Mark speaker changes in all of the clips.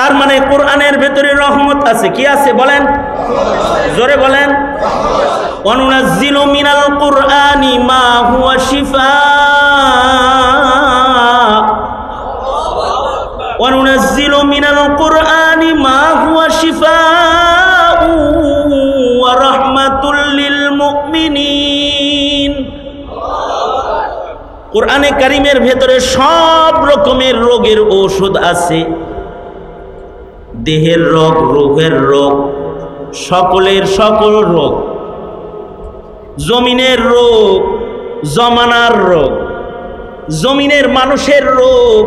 Speaker 1: তার মানে কোরআনের ভেতরে রহমত আছে। কি আছে বলেন, জোরে বলেন। ওয়ানুনাজ্জিলু মিনাল কুরআনি মা হুয়া শিফাআ, ওয়ানুনাজ্জিলু মিনাল কুরআনি মা হুয়া শিফাআ ওয়া রাহমাতুল লিল মুমিনিন। কোরআনে কারীমের ভেতরে সব রকমের রোগের ঔষধ আছে। দেহের রোগ, রূহের রোগ, সকলের সকল রোগ, জমিনের রোগ, জমানার রোগ, জমিনের মানুষের রোগ,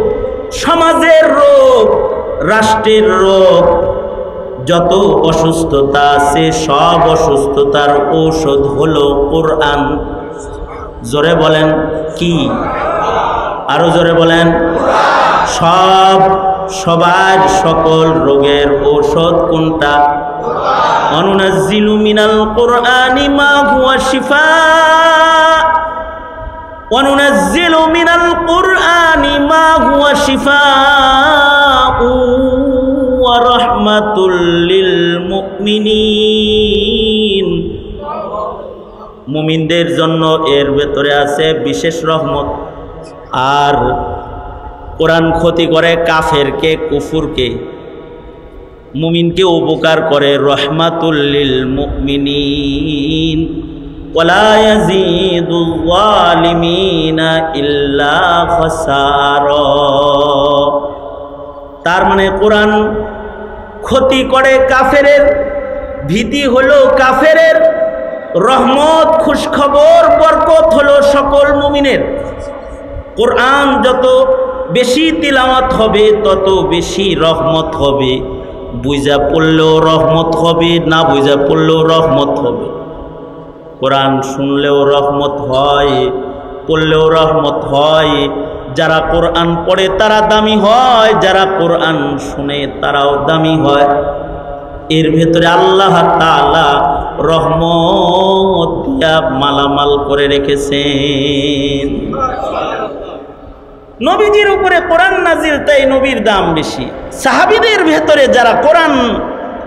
Speaker 1: সমাজের রোগ, রাষ্ট্রের রোগ, যত অসুস্থতা আছে সব অসুস্থতার ঔষধ হলো কোরআন। জোরে বলেন কি, আরো জোরে বলেন। সবার সকল রোগের ঔষধ কোনটা? ওয়ানুনাজ্জিলু মিনাল কুরআনি মা হুয়া শিফাআ, ওয়ানুনাজ্জিলু মিনাল কুরআনি মা হুয়া শিফাআ ওয়া রাহমাতুল লিল মুমিনিন। মুমিনদের জন্য এর ভেতরে আছে বিশেষ রহমত। আর কোরআন ক্ষতি করে কাফেরকে, কুফুরকে, মুমিনকে উপকার করে রহমাতুল লিল মুমিনিন। ওয়ালা ইয়াজিদুল যালিমিনা ইল্লা খাসারা। তার মানে কোরআন ক্ষতি করে কাফেরের, ভীতি হলো কাফেরের, রহমত খুশখবর বরকত হলো সকল মুমিনের। কোরআন যত বেশি তিলাওয়াত হবে তত বেশি রহমত হবে। বুঝা পড়লেও রহমত হবে, না বুঝা পড়লেও রহমত হবে। কোরআন শুনলেও রহমত হয়, পড়লেও রহমত হয়। যারা কোরআন পড়ে তারা দামি হয়, যারা কোরআন শুনে তারাও দামি হয়। এর ভেতরে আল্লাহ তাআলা রহমত দিয়া মালামাল করে রেখেছেন। নবীজির উপরে কোরআন নাজিল, তাই নবীর দাম বেশি। সাহাবীদের ভেতরে যারা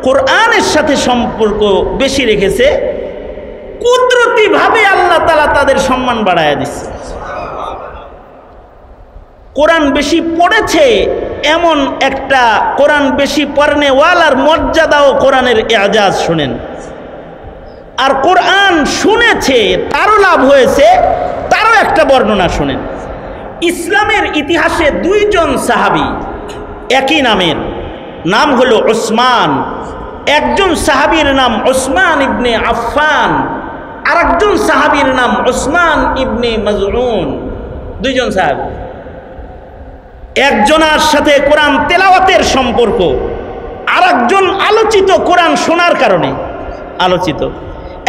Speaker 1: কোরআনের সাথে সম্পর্ক বেশি রেখেছে, কুদরতি ভাবে আল্লাহ তাআলা তাদের সম্মান বাড়ায়া দিচ্ছে। কোরআন বেশি পড়েছে এমন একটা কোরআন বেশি পড়নেওয়ালার মর্যাদাও কোরআনের এজাজ শুনেন। আর কোরআন শুনেছে তারও লাভ হয়েছে, তারও একটা বর্ণনা শুনেন। ইসলামের ইতিহাসে দুইজন সাহাবী একই নামের, নাম হলো ওসমান। একজন সাহাবীর নাম ওসমান ইবনে আফফান, আর একজন সাহাবীর নাম ওসমান ইবনে মাজউন। দুইজন সাহাবী, একজনের সাথে কোরআন তেলাওয়াতের সম্পর্ক, আর একজন আলোচিত কোরআন শোনার কারণে আলোচিত,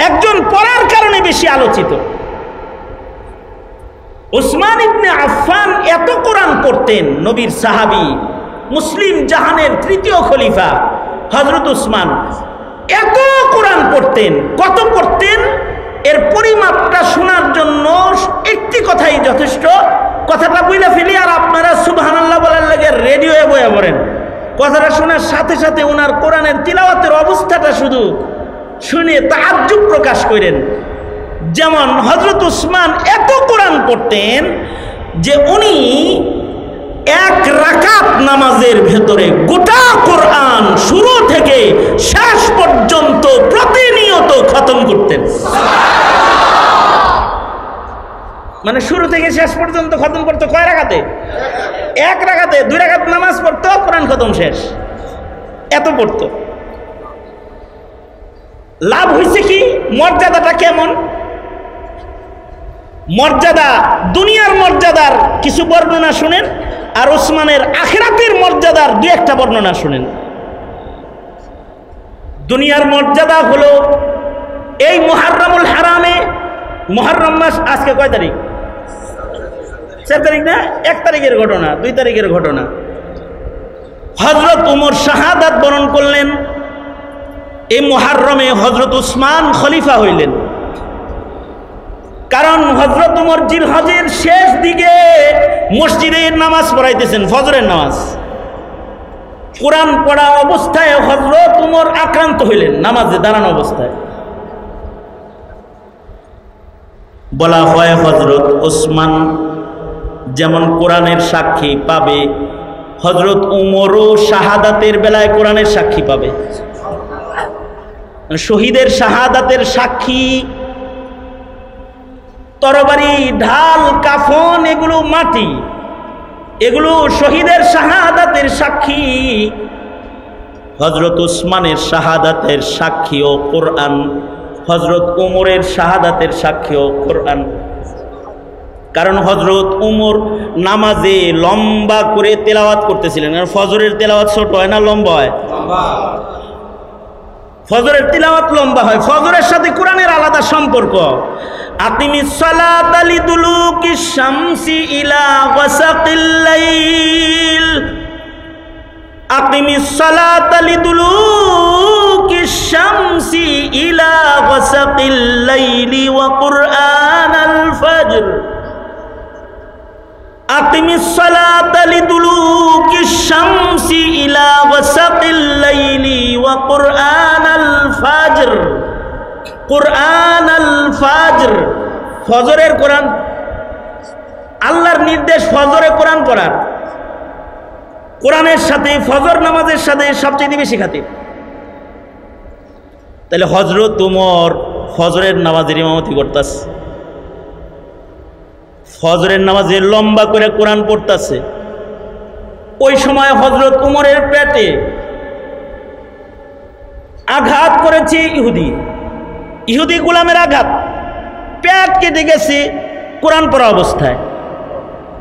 Speaker 1: একজন পড়ার কারণে বেশি আলোচিত। ওসমান ইবনে আফফান এত কোরআন পড়তেন, নবীর সাহাবী, মুসলিম জাহানের তৃতীয় খলিফা হযরত ওসমান এত কোরআন পড়তেন। কত পড়তেন এর পরিমাপটা শোনার জন্য একটি কথাই যথেষ্ট। কথাটা বইলা ফেলি আর আপনারা সুবহানাল্লাহ বলার লাগে রেডিওয়ে বয়া পড়েন। কথাটা শোনার সাথে সাথে ওনার কোরআনের তিলাওয়াতের অবস্থাটা শুধু শুনে তাআজ্জুব প্রকাশ করেন। যেমন হযরত ওসমান এত কোরআন পড়তেন যে উনি এক রাকাত নামাজের ভেতরে গোটা কোরআন শুরু থেকে শেষ পর্যন্ত প্রতিনিয়ত খতম করতেন। মানে শুরু থেকে শেষ পর্যন্ত খতম করতো কয় রাকাতে? এক রাকাতে। 2 রাকাত নামাজ পড়তো, কোরআন খতম শেষ। এত পড়তো। লাভ হয়েছে কি? মর্যাদাটা কেমন? মর্যাদা, দুনিয়ার মর্যাদার কিছু বর্ণনা শুনেন, আর ওসমানের আখিরাতের মর্যাদার 2-1টা বর্ণনা শুনেন। দুনিয়ার মর্যাদা হলো এই মুহররমুল হারামে, মুহররম মাস আজকে কয় তারিখ? 4 তারিখ না? 1 তারিখের ঘটনা, 2 তারিখের ঘটনা। হযরত ওমর শাহাদাত বরণ করলেন। এই মুহররমে হযরত ওসমান খলিফা হইলেন। কারণ হযরত ওমর জিলহজের শেষ দিকে মসজিদে নামাজ পড়াইতেছেন, ফজরের নামাজ। কোরআন পড়া অবস্থায় হযরত ওমর আক্রান্ত হইলেন নামাজে দাঁড়ানো অবস্থায়। বলা হয় হযরত ওসমান যেমন কোরআনের সাক্ষী পাবে, হযরত ওমরও শাহাদাতের বেলায় কোরআনের সাক্ষী পাবে। শহীদের শাহাদাতের সাক্ষী তরবারি, ঢাল, কাফন এগুলো মাটি, এগুলো শহীদের শাহাদাতের সাক্ষী। হযরত ওসমানের শাহাদাতের সাক্ষীও কোরআন, হযরত ওমরের শাহাদাতের সাক্ষীও কোরআন। কারণ হযরত ওমর নামাজে লম্বা করে তেলাওয়াত করতেছিলেন। ফজরের তেলাওয়াত ছোট হয় না লম্বা হয়? ফজরের তিলাওয়াত লম্বা হয়। ফজরের সাথে কোরআনের আলাদা সম্পর্ক। আকিমিস সালাতা লিদুলুকিশ শামসি ইলা গাসাকিল লাইল, আকিমিস সালাতা লিদুলুকিশ শামসি ইলা গাসাকিল লাইলি ওয়া কুরআনাল ফাজর, আকিমিস সালাতা লিদুলুকিশ শামসি ইলা গাসাকিল লাইলি ওয়া কুরআনাল ফাজর। কুরআনাল ফাজর, ফজরের কোরআন, আল্লাহর নির্দেশ ফজরে কোরআন পড়ার। কোরআনের সাথে ফজর নামাজের সাথে সবচেয়ে বেশি খাতির। তাহলে হযরত ওমর ফজরের নামাজের ইমামতি করতেছে, ফজরের নামাজে লম্বা করে কোরআন পড়তেছে। ওই সময় হযরত ওমরের পেটে আঘাত করেছে ইহুদি, ইহুদি গোলামের আঘাত, পেট কেটে গেছে কোরআন পড়া অবস্থায়।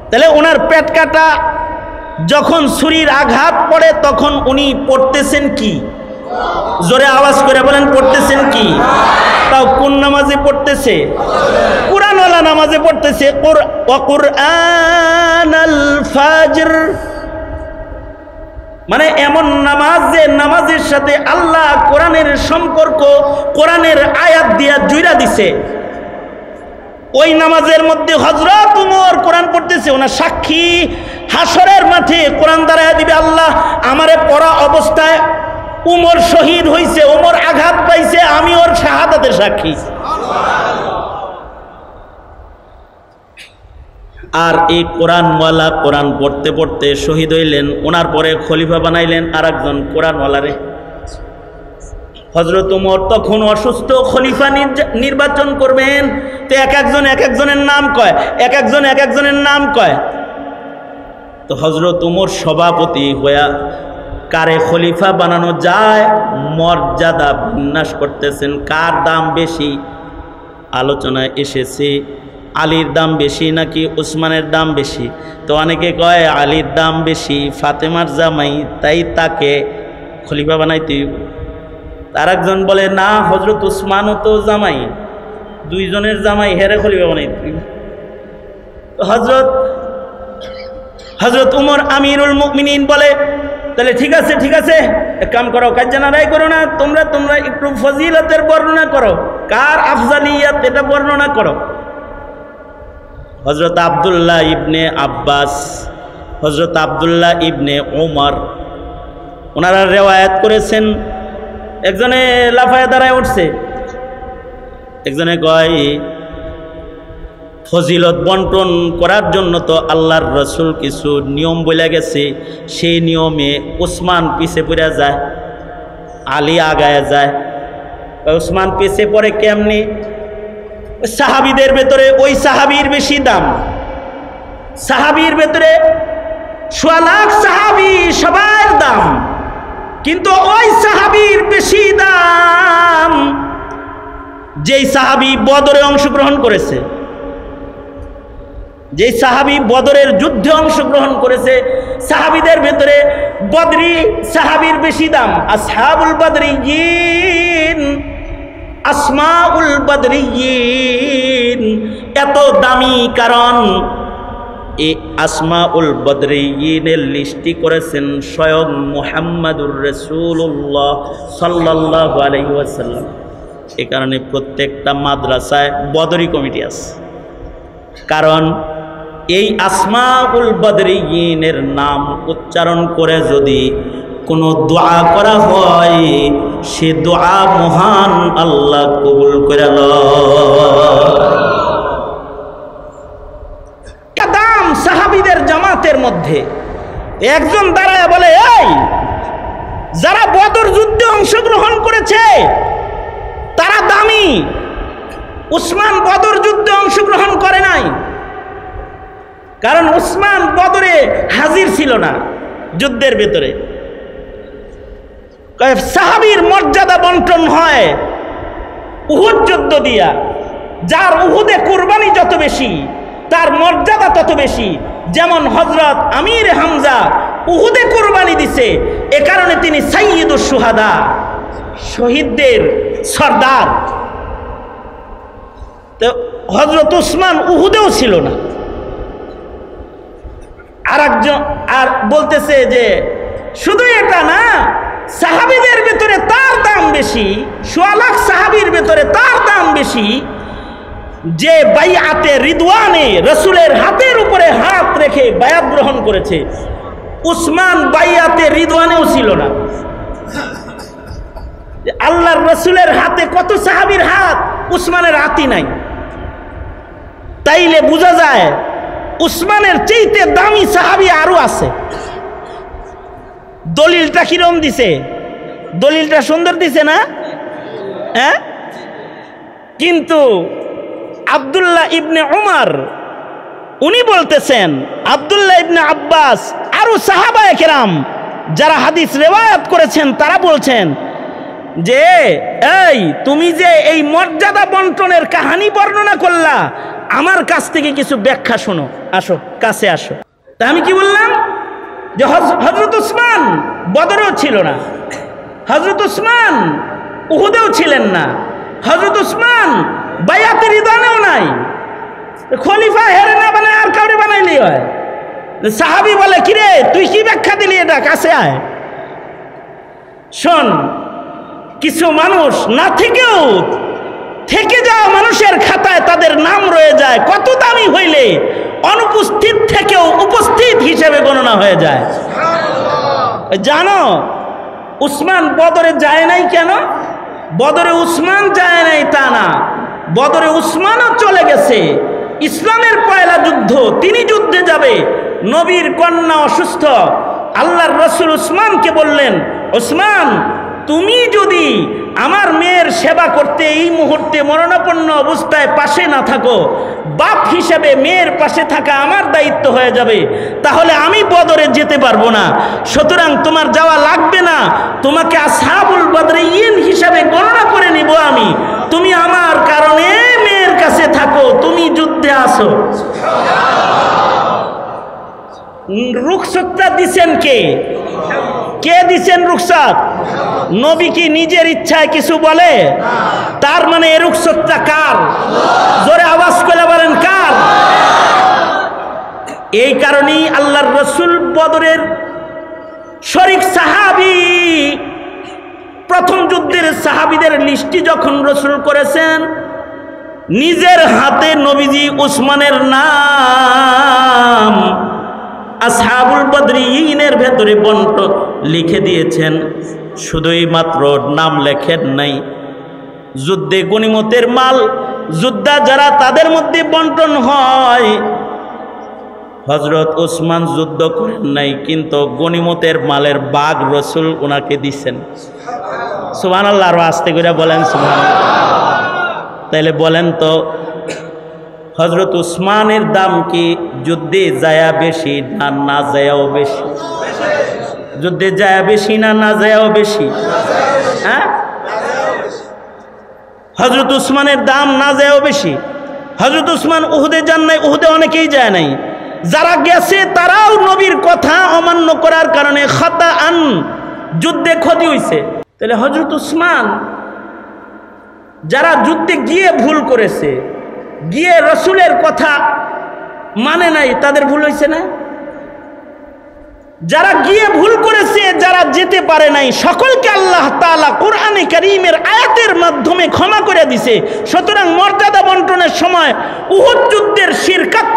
Speaker 1: তাহলে ওনার পেট কাটা, যখন ছুরির আঘাত পড়ে তখন উনি পড়তেছেন কি? জোরে আওয়াজ করে বলেন, পড়তেছেন কি? তাও কোন নামাজে পড়তেছে? কোরআনওয়ালা নামাজে পড়তেছে। ওয়া কুরআনাল ফাজর, মানে এমন নামাজ যে নামাজের সাথে আল্লাহ কোরআনের সম্পর্ক কোরআনের আয়াত দিয়া জুড়া দিছে। ওই নামাজের মধ্যে হযরত ওমর কোরআন পড়তেছে, ওনার সাক্ষী। হাসরের মাঠে কোরআন দাঁড়ায় দিবে, আল্লাহ আমারে পড়া অবস্থায় ওমর শহীদ হইছে, ওমর আঘাত পাইছে, আমি ওর শাহাদাতের সাক্ষী। আর এই কোরআনওয়ালা কোরআন পড়তে পড়তে শহীদ হইলেন। ওনার পরে খলিফা বানাইলেন আর একজন কোরআনওয়ালারে। হযরত ওমর তখন অসুস্থ, খলিফা নির্বাচন করবেন। তো এক একজনের নাম কয়, এক একজনের নাম কয়। তো হযরত ওমর সভাপতি হইয়া কারে খলিফা বানানো যায় মর্যাদা বিন্যাস করতেছেন। কার দাম বেশি আলোচনায় এসেছে, আলীর দাম বেশি নাকি ওসমানের দাম বেশি? তো অনেকে কয় আলীর দাম বেশি, ফাতেমার জামাই, তাই তাকে খলিফা বানাইতে। আর একজন বলে না, হযরত ওসমানও তো জামাই, দুইজনের জামাই, হেরে খলিফা বানাইতে। হযরত উমর আমিরুল মুমিনিন বলে, তাহলে ঠিক আছে এক কাম করো, কাজ্জানা রায় করো না, তোমরা একটু ফজিলতের বর্ণনা করো, কার আফজালিয়াত এটা বর্ণনা করো। হযরত আব্দুল্লাহ ইবনে আব্বাস, হযরত আব্দুল্লাহ ইবনে ওমর, ওনারা রেওয়ায়াত করেছেন। একজনে লাফায় দাঁড়ায় উঠছে, একজনে কয় ফজিলত বন্টন করার জন্য তো আল্লাহর রসুল কিছু নিয়ম বলে গেছে, সেই নিয়মে ওসমান পিছে পড়ে যায়, আলী আগায় যায়। ওসমান পিছে পড়ে কেমনি? সাহাবীদের ভেতরে ওই সাহাবীর বেশি দাম, সাহাবীর ভেতরে 1.5 লাখ সাহাবী, সবার দাম, কিন্তু ওই সাহাবীর বেশি দাম যেই সাহাবী বদরে অংশগ্রহণ করেছে, যে সাহাবী বদরের যুদ্ধে অংশগ্রহণ করেছে। সাহাবীদের ভেতরে বদরি সাহাবীর বেশি দাম। আসহাবুল বদরিয়িন, আসমাউল বদরিয়িন এত দামি কারণ এই আসমাউল বদরিয়িনের লিস্টি করেছেন স্বয়ং মুহাম্মাদুর রাসূলুল্লাহ সাল্লাল্লাহু আলাইহি ওয়াসাল্লাম। এ কারণে প্রত্যেকটা মাদ্রাসায় বদরি কমিটি আছে, কারণ এই আসমাউল বদরিয়িনের নাম উচ্চারণ করে যদি কোনো দোয়া করা হয়, সে দোয়া মহান আল্লাহ কবুল করে কাদাম সাহাবীদের জামাতের মধ্যে একজন দাঁড়ায় বলে, এই যারা বদর যুদ্ধে অংশগ্রহণ করেছে তারা দামি, উসমান বদর যুদ্ধে অংশগ্রহণ করে নাই, কারণ উসমান বদরে হাজির ছিল না যুদ্ধের ভেতরে। সাহাবীর মর্যাদা বন্টন হয় উহুদ যুদ্ধ দিয়া, যার উহুদে কুরবানি যত বেশি তার মর্যাদা তত বেশি। যেমন হযরত আমির হামজা উহুদে কুরবানি দিছে, এ কারণে তিনি সাইয়্যিদুশ শুহাদা, শহীদদের সর্দার। তো হযরত উসমান উহুদেও ছিল না। আর বলতেছে যে শুধু এটা না, সাহাবীদের ভেতরে তার দাম বেশি, ১৬ লাখ সাহাবীর ভেতরে তার দাম বেশি যে বাইআতে রিদওয়ানে রাসূলের হাতের উপরে হাত রেখে বায়াত গ্রহণ করেছে। উসমান বাইআতে রিদওয়ানেও ছিল না। আল্লাহর রাসূলের হাতে কত সাহাবীর হাত, উসমানের হাতই নাই। তাইলে বোঝা যায় উসমানের চাইতে দামি সাহাবী আরো আছে। দলিলটা কিরম দিছে? দলিলটা সুন্দর দিছে না? হ্যাঁ, কিন্তু আব্দুল্লাহ ইবনে উমর উনি বলতেছেন, আব্দুল্লাহ ইবনে আব্বাস আরো সাহাবায়ে কেরাম যারা হাদিস রিওয়ায়াত করেছেন তারা বলছেন যে এই তুমি যে এই মর্যাদা বন্টনের কাহিনী বর্ণনা করলা, আমার কাছ থেকে কিছু ব্যাখ্যা শোনো, আসো কাছে আসো। তা আমি কি বললাম যে হযরত উসমান বদরেও ছিল না, হযরত উসমান উহুদেও ছিলেন না, হযরত উসমান বাইআতে রিদওয়ানেও নাই। খলিফা হেরে না বানায় আর কাউরে বানাইলেই হয়। সাহাবী বলে, কিরে তুই কি ব্যাখ্যা দিলি এটা, কাছে আয়। শোন, কিছু মানুষ না থেকেও থেকে যাওয়া মানুষের খাতায় তাদের নাম রয়ে যায়, কত দামি হইলে অনুপস্থিত থেকেও উপস্থিত হিসেবে গণনা হয়ে যায়। জানো উসমান বদরে যায় নাই কেন? বদরে উসমান যায় নাই তা না, বদরে উসমানও চলে গেছে। ইসলামের পয়লা যুদ্ধ, তিনি যুদ্ধে যাবে, নবীর কন্যা অসুস্থ, আল্লাহর রাসূল উসমানকে বললেন, উসমান তুমি যদি আমার মেয়ের সেবা করতে এই মুহূর্তে মরণাপন্ন অবস্থায় পাশে না থাকো, বাপ হিসেবে মেয়ের পাশে থাকা আমার দায়িত্ব হয়ে যাবে, তাহলে আমি বদরে যেতে পারবো না। সুতরাং তোমার যাওয়া লাগবে না, তোমাকে আসহাবুল বদরিয়িন হিসেবে গণনা করে নিব আমি। তুমি আমার কারণে মেয়ের কাছে থাকো, তুমি যুদ্ধে আসো। রুখসতটা দিছেন কে? কে দিছেন রুখসত? নবী কি নিজের ইচ্ছায় কিছু বলে? তার মানে এ রুখসতটা কার? জোরে আওয়াজ করে বলেন কার? এই কারণেই আল্লাহর রাসূল বদরের শরীক সাহাবী, প্রথম যুদ্ধের সাহাবীদের লিস্টি যখন রাসূল করেছেন, নিজের হাতে নবীজি উসমানের নাম আসহাবুল বদরিয়িনের ভেতরে বন্টন লিখে দিয়েছেন। শুধুই মাত্র নাম লেখেন নাই, যুদ্ধে গনিমতের মাল যোদ্ধা যারা তাদের মধ্যে বন্টন হয়। হযরত উসমান যুদ্ধ করেন নাই, কিন্তু গনিমতের মালের ভাগ রাসূল ওনাকে দিছেন। সুবহানাল্লাহ, আর আস্তে করে বলেন সুবহানাল্লাহ। তাইলে বলেন তো হযরত উসমানের দাম কি যুদ্ধে যায়া বেশি না না যায়াও বেশি? যুদ্ধে যায়া বেশি না না যায়াও বেশি? হ্যাঁ, হযরত উসমানের দাম না যায়াও বেশি। হযরত উসমান উহুদে যান নাই, উহুদে অনেকেই যায় নাই। যারা গেছে তারাও নবীর কথা অমান্য করার কারণে খাতাআন যুদ্ধে ক্ষতি হইছে। তাহলে হযরত উসমান যারা যুদ্ধে গিয়ে ভুল করেছে, গিয়ে রাসূলের কথা মানে নাই, তাদের ভুল হয়েছে না? যারা গিয়ে ভুল করেছে, যারা যেতে পারে নাই, সকলকে আল্লাহ তাআলা কোরআনে কারীমের আয়াতের মাধ্যমে ক্ষমা করে দিছে। সুতরাং মর্যাদা বন্টনের সময় উহুদ যুদ্ধের শিরকাত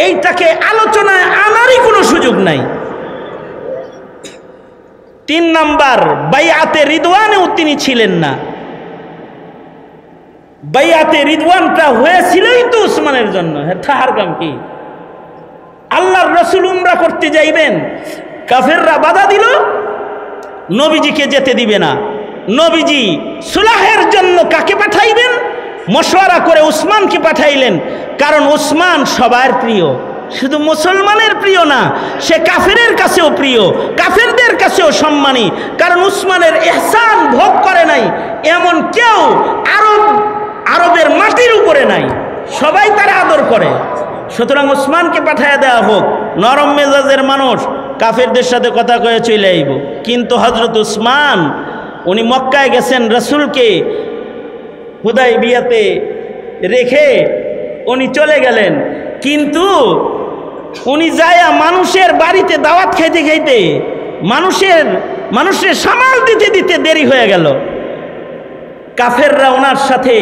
Speaker 1: এইটাকে আলোচনায় আনারই কোনো সুযোগ নাই। 3 নাম্বার, বাইআতে রিদওয়ানেও তিনি ছিলেন না। বাইআতে রিদওয়ানটা হয়েছিলই তো উসমানের জন্য। তাহার কাম কি? আল্লাহর রাসূল উমরা করতে যাইবেন, কাফেররা বাধা দিল, নবীজিকে যেতে দিবে না। নবীজি সুলাহের জন্য কাকে পাঠাইবেন? মশওয়ারা করে উসমানকে পাঠাইলেন, কারণ উসমান সবার প্রিয়, শুধু মুসলমানের প্রিয় না, সে কাফেরের কাছেও প্রিয়, কাফেরদের কাছেও সম্মানী। কারণ উসমানের ইহসান ভোগ করে নাই এমন কেউ আরবের মাটির উপরে নাই, সবাই তারা আদর করে। সুতরাং উসমানকে পাঠাইয়া দেওয়া হোক। নরম মেজাজের মানুষ, কাফেরদের সাথে কথা কয়ে চলে আইব। কিন্তু হযরত উসমান উনি মক্কায় গেছেন, রাসূলকে হুদায়বিয়াতে রেখে উনি চলে গেলেন। কিন্তু উনি যায়া মানুষের বাড়িতে দাওয়াত খাইতে খাইতে মানুষের সামাল দিতে দিতে দেরি হয়ে গেল। কাফেররা ওনার সাথে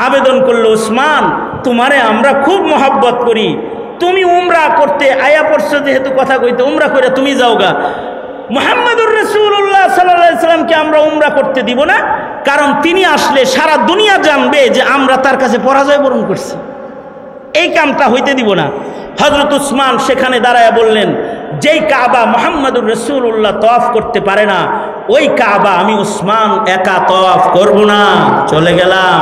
Speaker 1: আবেদন করলো, উসমান তোমারে আমরা খুব মহব্বত করি, তুমি উমরা করতে আয়া পড়ছো, যেহেতু কথা কইতে উমরা করে তুমি যাওগা। মুহাম্মদুর রাসূলুল্লাহ সাল্লাল্লাহু আলাইহি সাল্লামকে আমরা উমরা করতে দিব না, কারণ তিনি আসলে সারা দুনিয়া জানবে যে আমরা তার কাছে পরাজয় বরণ করছি, এই কামটা হইতে দিব না। হযরত উসমান সেখানে দাঁড়ায় বললেন, যেই কাবা মুহাম্মদুর রাসূলুল্লাহ তওয়াফ করতে পারে না, ওই কাবা আমি উসমান একা তওয়াফ করব না, চলে গেলাম।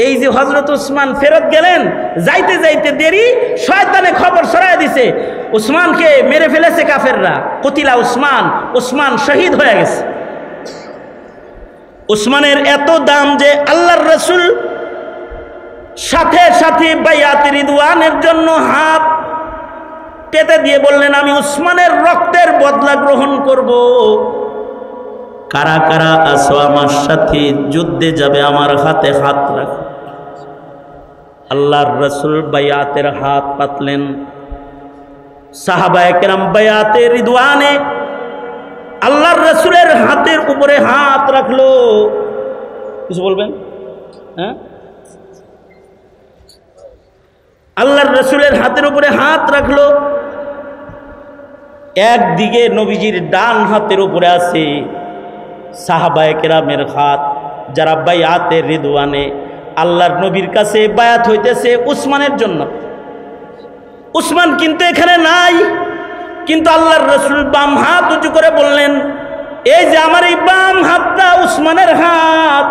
Speaker 1: এই যে হযরত উসমান ফেরত গেলেন, যাইতে যাইতে দেরি, শয়তানে খবর ছড়ায় দিছে উসমানকে মেরে ফেলেছে কাফেররা, কতিলা উসমান শহীদ হয়ে গেছে। উসমানের এত দাম যে আল্লাহর রাসূল সাথে সাথে বাইআতে রিদওয়ানের জন্য হাত পেতে দিয়ে বললেন, আমি উসমানের রক্তের বদলা গ্রহণ করব। কারা কারা আছো আমার সাথে যুদ্ধে যাবে, আমার হাতে হাত রাখো। আল্লাহর রাসূল বাইআতের হাত পাতলেন। সাহাবায়ে কেরাম বাইআতে রিদওয়ানে আল্লাহর রাসূলের হাতের উপরে হাত রাখলো। কিছু বলবেন? হ্যাঁ, আল্লাহর রাসূলের হাতের উপরে হাত রাখলো। একদিকে নবীজির ডান হাতের উপরে আছে সাহাবায়ে কেরামের হাত, যারা বাইআতে রিদওয়ানে আল্লাহর নবীর কাছে বায়াত হইতেছে উসমানের জন্য। উসমান কিন্তু এখানে নাই, কিন্তু আল্লাহর রাসূল বাম হাত উঁচু করে বললেন, এই যে আমার এই বাম হাতটা উসমানের হাত,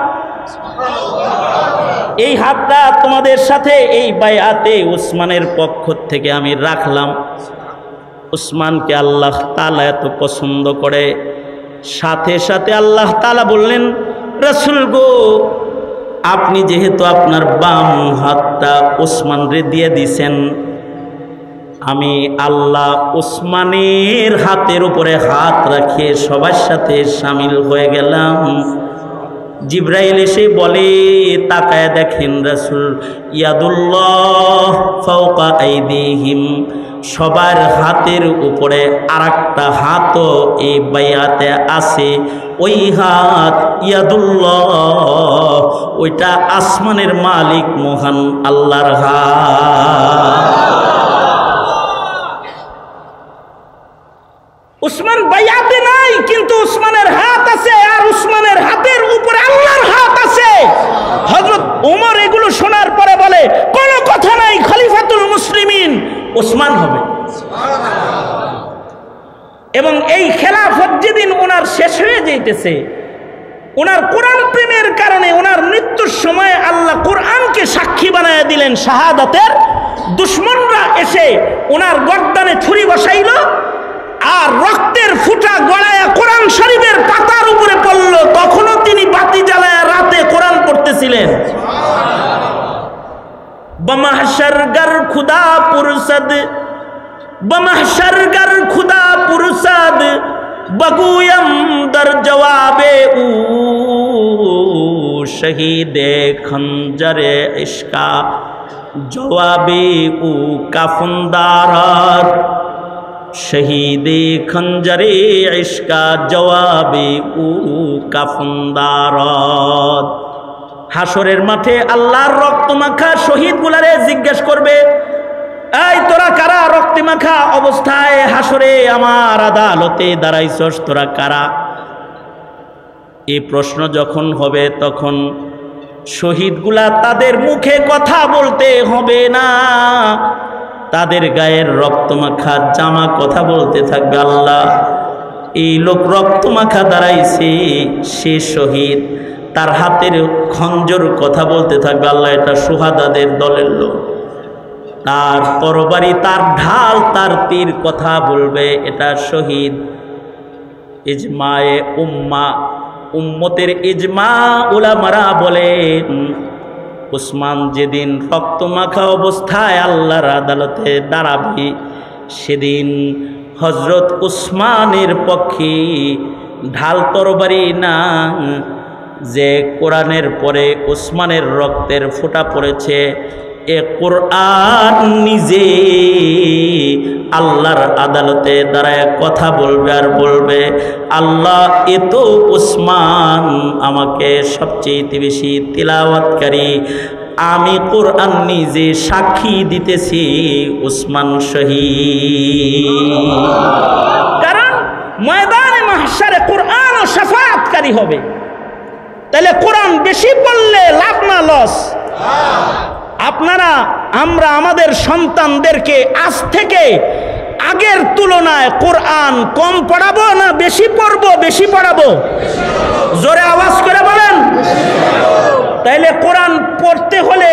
Speaker 1: এই হাতটা তোমাদের সাথে এই বাইআতে উসমানের পক্ষ থেকে আমি রাখলাম। উসমানকে আল্লাহ তাআলা এত পছন্দ করে, সাথে সাথে আল্লাহ তাআলা বললেন, রাসূল গো, আপনি যেহেতু আপনার বাম হাতটা উসমানরে দিয়ে দিছেন, আমি আল্লাহ উসমানের হাতের উপরে হাত রাখে সবার সাথে শামিল হয়ে গেলাম। জিবরাইল এসে বলে, তাকায় দেখেন রাসূল, ইয়াদুল্লাহ ফাওকা আইদিহিম, সবার হাতের উপরে আরেকটা হাতও এই বাইআতে আছে। ওই হাত ইয়াদুল্লাহ, ওইটা আসমানের মালিক মহান আল্লাহর হাত। উসমান বাইআতে নাই, কিন্তু উসমানের হাত আছে, আর উসমানের হাতের উপরে আল্লাহর হাত আছে। হযরত ওমর এগুলো শোনার পরে বলে, কোনো কথা নাই, খলিফাতুল মুসলিমিন উসমান হবে। এবং এই খেলাফত যেদিন ওনার শেষ হয়ে যাইতেছে, ওনার কোরআন প্রেমের কারণে ওনার মৃত্যুর সময় আল্লাহ কোরআনকে সাক্ষী বানায় দিলেন শাহাদাতের। দুশমনরা এসে ওনার গর্দানে ছুরি বসাইল, আর রক্তের ফুটা গড়ায়া কোরআন শরীফের পাতার উপরে পড়ল, তখনও তিনি বাতি জ্বালায়া রাতে কোরআন পড়তেছিলেন। বমাহশরগর খুদা পুরসদ, বমাহশরগর খুদা পুরসদ, বগুয়ম দর জওয়াবে উ শহীদে খঞ্জরে ইশকা, জওয়াবে উ কাফনদারাত, শহীদে খঞ্জরে ইশকা, জওয়াবে উ কাফনদারাত। হাসরের মাঠে আল্লাহর রক্তমাখা শহীদ গুলারে জিজ্ঞেস করবে, এই তোরা কারা রক্তে মাখা অবস্থায় হাসরে আমার আদালতে দাঁড়াইছস, তোরা কারা? এই প্রশ্ন যখন হবে তখন শহীদগুলা তাদের মুখে কথা বলতে হবে না, তাদের গায়ের রক্তমাখা জামা কথা বলতে থাকবে। আল্লাহ, এই লোক রক্তমাখা দাঁড়াইছে, সে শহীদ, তার হাতের খঞ্জর কথা বলতে থাকবে। আল্লাহ, এটা সুহাদাদের দলের লোক। তার তরবারি, তার ঢাল, তার তীর কথা বলবে, এটা শহীদ। ইজমায়ে উম্মা, উম্মতের ইজমা, উলামারা বলেন উসমান যেদিন রক্তমাখা অবস্থায় আল্লাহর আদালতে দাঁড়াবে, সেদিন হযরত উসমানের পক্ষে ঢাল তরবারি না, যে কোরআনের পরে উসমানের রক্তের ফোঁটা পড়েছে, এ কোরআন নিজে আল্লাহর আদালতে দাঁড়ায় কথা বলবে আর বলবে, আল্লাহ, এ তো উসমান আমাকে সবচেয়ে বেশি তিলাওয়াতকারী, আমি কোরআন নিজে সাক্ষী দিতেছি উসমান শহীদ। কারণ ময়দানে মাহশারে কোরআন ও শাফাআতকারী হবে। তাহলে কোরআন বেশি পড়লে লাভ না লস? আপনারা, আমরা আমাদের সন্তানদেরকে আজ থেকে আগের তুলনায় কোরআন কম পড়াবো না বেশি পড়বো? বেশি পড়াবো। জোরে আওয়াজ করে বলেন। তাইলে কোরআন পড়তে হলে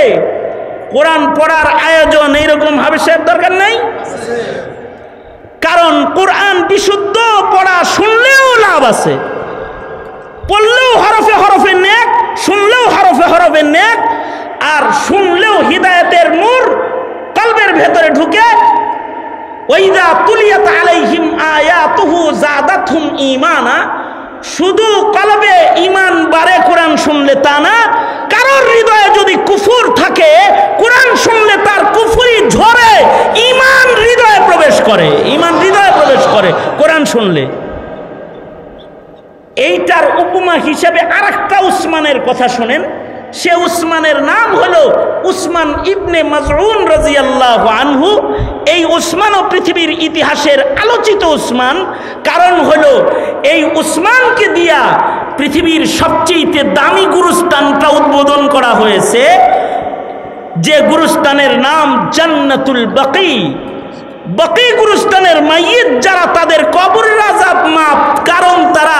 Speaker 1: কোরআন পড়ার আয়োজন এইরকম হাফেজের দরকার নাই? কারণ কোরআন বিশুদ্ধ পড়া, শুনলেও লাভ আছে, পড়লেও হরফে হরফে নেক, শুনলেও হরফে হরফে নেক, আর শুনলেও হিদায়াতের নূর কলবের ভেতরে ঢুকে। ওয়াইদা তুলিয়াত আলাইহিম আয়াতুহু যাদাতহুম ঈমানা, শুধু কলবে ঈমান বাড়ে কোরআন শুনলে তা না, কারোর হৃদয়ে যদি কুফর থাকে, কোরআন শুনলে তার কুফরি ঝরে ঈমান হৃদয়ে প্রবেশ করে, ঈমান হৃদয়ে প্রবেশ করে কোরআন শুনলে। এইটার উপমা হিসেবে আরেকটা উসমানের কথা শোনেন। সে উসমানের নাম হলো উসমান ইবনে মাজউন রাদিয়াল্লাহু আনহু। এই উসমানও পৃথিবীর ইতিহাসের আলোচিত উসমান। কারণ হলো এই উসমানকে দিয়া পৃথিবীর সবচেয়ে দামি গুরুস্থানটা উদ্বোধন করা হয়েছে, যে গুরুস্থানের নাম জান্নাতুল বাকি। বাকি গুরুস্থানের মাইয়িত যারা, তাদের কবরের আযাব মাফ, কারণ তারা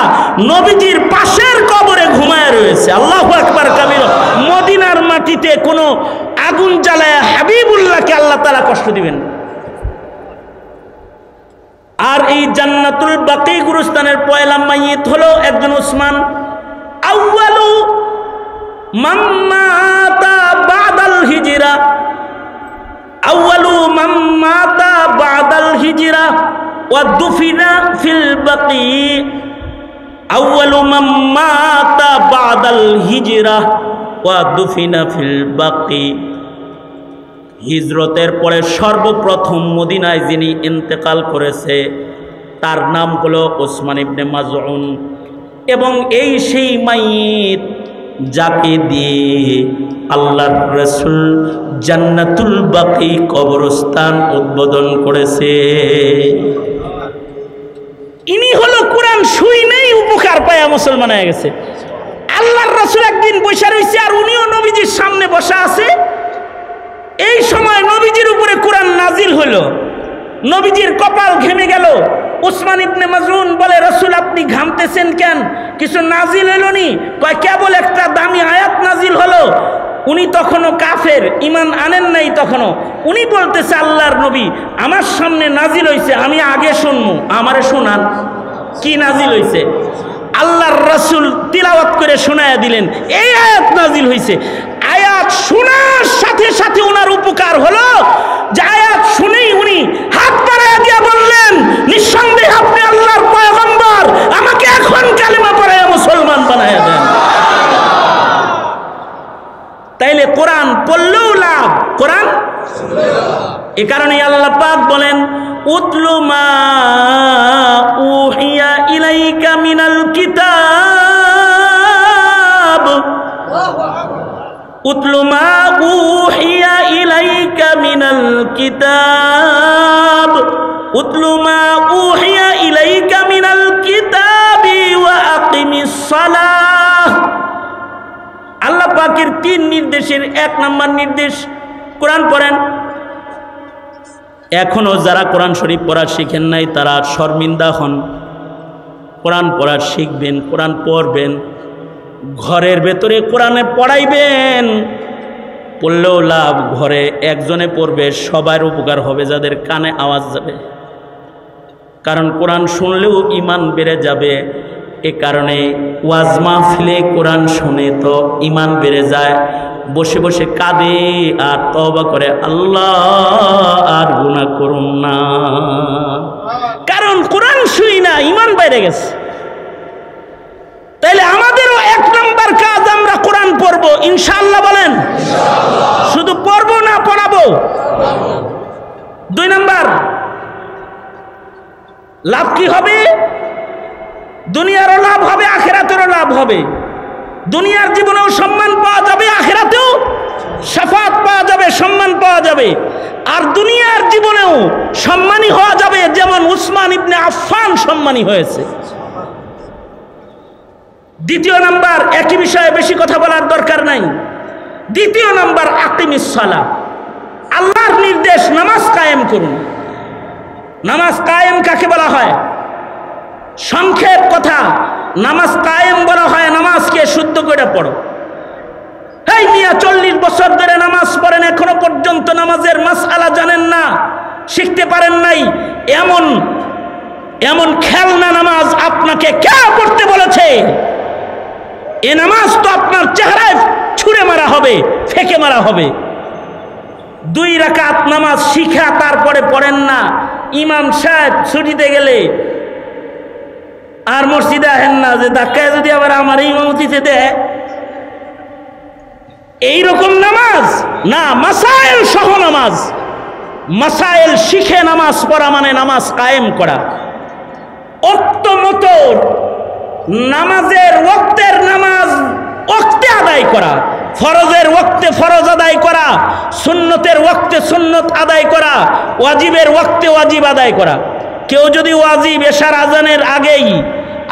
Speaker 1: নবীজির পাশের কবরে ঘুমায় রয়েছে। আল্লাহু আকবার কাবীরা। মদিনার মাটিতে কোনো আগুন জ্বালায় হাবিবুল্লাহকে আল্লাহ তাআলা কষ্ট দিবেন। আর এই জান্নাতুল বাকি গুরুস্থানের পয়লা মাইয়িত হলো একজন উসমান। আউয়ালু মান মাতা বাদাল হিজরা, আউয়ালু মান মাতা বাদাল হিজরা ওয়া দুফিনা ফিল বাকি, আউয়ালু মান মাতা বাদাল হিজরা ওয়া দুফিনা ফিল বাকি। হিজরতের পরে সর্বপ্রথম মদিনায় যিনি ইন্তেকাল করেছে তার নাম হলো উসমান ইবনে মাজউন। এবং এই সেই মাইয়িত যাকে দিয়ে আল্লাহর রাসূল জান্নাতুল বাকি কবরস্থান উদ্বোধন করেছে। ইনি হলো কোরআন শুনেই উপকার পায়া মুসলমান হয়ে গেছে। আল্লাহর রাসূল একদিন বসে রয়েছে, আর উনিও নবীজির সামনে বসা আছে। এই সময় নবীজির উপরে কোরআন নাজিল হলো। নবীজির কপাল ঘেমে গেল। উসমান ইবনে মাজউন বলে, রাসূল আপনি ঘামতেছেন কেন? কিছু নাজিল হলো নি? কয়, কেবল একটা দামি আয়াত নাজিল হলো। উনি তখনও কাফের, ঈমান আনেন নাই তখনও। উনি বলতেছে, আল্লাহর নবী আমার সামনে নাজিল হইছে, আমি আগে শুনবো, আমারে শোনান কি নাজিল হইছে। আল্লাহর রাসূল তিলাওয়াত করে শোনায়া দিলেন, এই আয়াত নাজিল হইছে। আয়াত শোনার সাথে সাথে ওনার উপকার হলো, যে আয়াত শুনেই উনি হাত বাড়ায়া দিয়া বললেন, নিঃসন্দেহে আপনি আল্লাহর পয়গম্বর, আমাকে এখন কালেমা পড়ায়া মুসলমান বানায়া দেন। তাইলে কোরআন পড়লেও লাভ, কোরআন। এ কারণে আল্লাহ পাক বলেন, উতলু মা উহিয়া ইলাইকা মিনাল কিতাব, উতলু মা উহিয়া ইলাইকা মিনাল কিতাব উতলু মা উহিয়া ইলাইকা মিনাল কিতাবি ওয়া আকিমিস সালাহ। আল্লাহ পাকের 3 নির্দেশের 1 নম্বর নির্দেশ কোরআন পড়েন। এখনো যারা কোরআন শরীফ পড়া শিখেন নাই তারা শর্মিন্দা হন। কোরআন পড়া শিখবেন, কোরআন পড়বেন, ঘরের ভেতরে কোরআনে পড়াইবেন। পড়লেও লাভ, ঘরে একজনে পড়বে, সবার উপকার হবে যাদের কানে আওয়াজ যাবে। কারণ কোরআন শুনলেও ঈমান বেড়ে যাবে। এ কারণে ওয়াজ মাহফিলে কোরআন শুনে তো ঈমান বেড়ে যায়। বসে বসে কাঁদে আর তওবা করে, আল্লাহ আর গুনাহ করুন না। কারণ কোরআন শুই না, ঈমান বেড়ে গেছে। তাইলে আমাদেরও 1 নম্বর কাজ, আমরা কোরআন পড়বো ইনশাআল্লাহ। বলেন শুধু পড়বো না, পড়াবো। 2 নম্বর লাভ কি হবে? দুনিয়ারও লাভ হবে, আখিরাতেরও লাভ হবে। দুনিয়ার জীবনেও সম্মান পাওয়া যাবে, আখিরাতেও শাফাত পাওয়া যাবে, সম্মান পাওয়া যাবে। আর দুনিয়ার জীবনেও সম্মানী হওয়া যাবে, যেমন উসমান ইবনে আফফান সম্মানী হয়েছে। 2 নাম্বার, একই বিষয়ে বেশি কথা বলার দরকার নাই। 2 নাম্বার আকিমিস সালাহ, আল্লাহর নির্দেশ নামাজ কায়েম করুন। নামাজ কায়েম কাকে বলা হয়? সংক্ষেপ কথা, নামাজ কায়েম বলা হয় নামাজকে শুদ্ধ করে পড়ো। এই মিয়া 40 বছর ধরে নামাজ পড়েন, এখনো পর্যন্ত নামাজের মাসআলা জানেন না, শিখতে পারেন নাই। এমন খেলনা নামাজ আপনাকে কে পড়তে বলেছে? এ নামাজ তো আপনার চেহারায় ছুঁড়ে মারা হবে, ফেঁকে মারা হবে। 2 রাকাত নামাজ শিখা তারপরে পড়েন না। ইমাম সাহেব ছুটিতে গেলে আর মসজিদে আহেন না, যে ধাক্কায় যদি আবার আমার ইমামতিতে দেয়। এইরকম নামাজ না, মাসাইল সহ নামাজ। মাসাইল শিখে নামাজ পড়া মানে নামাজ কায়েম করা। অক্ত নামাজের ওয়াক্তের নামাজ ওয়াক্তে আদায় করা, ফরজের ওয়াক্তে ফরজ আদায় করা, সুন্নতের ওয়াক্তে সুন্নত আদায় করা, ওয়াজিবের ওয়াক্তে ওয়াজিব আদায় করা। কেউ যদি ওয়াজিব এশার আজানের আগেই,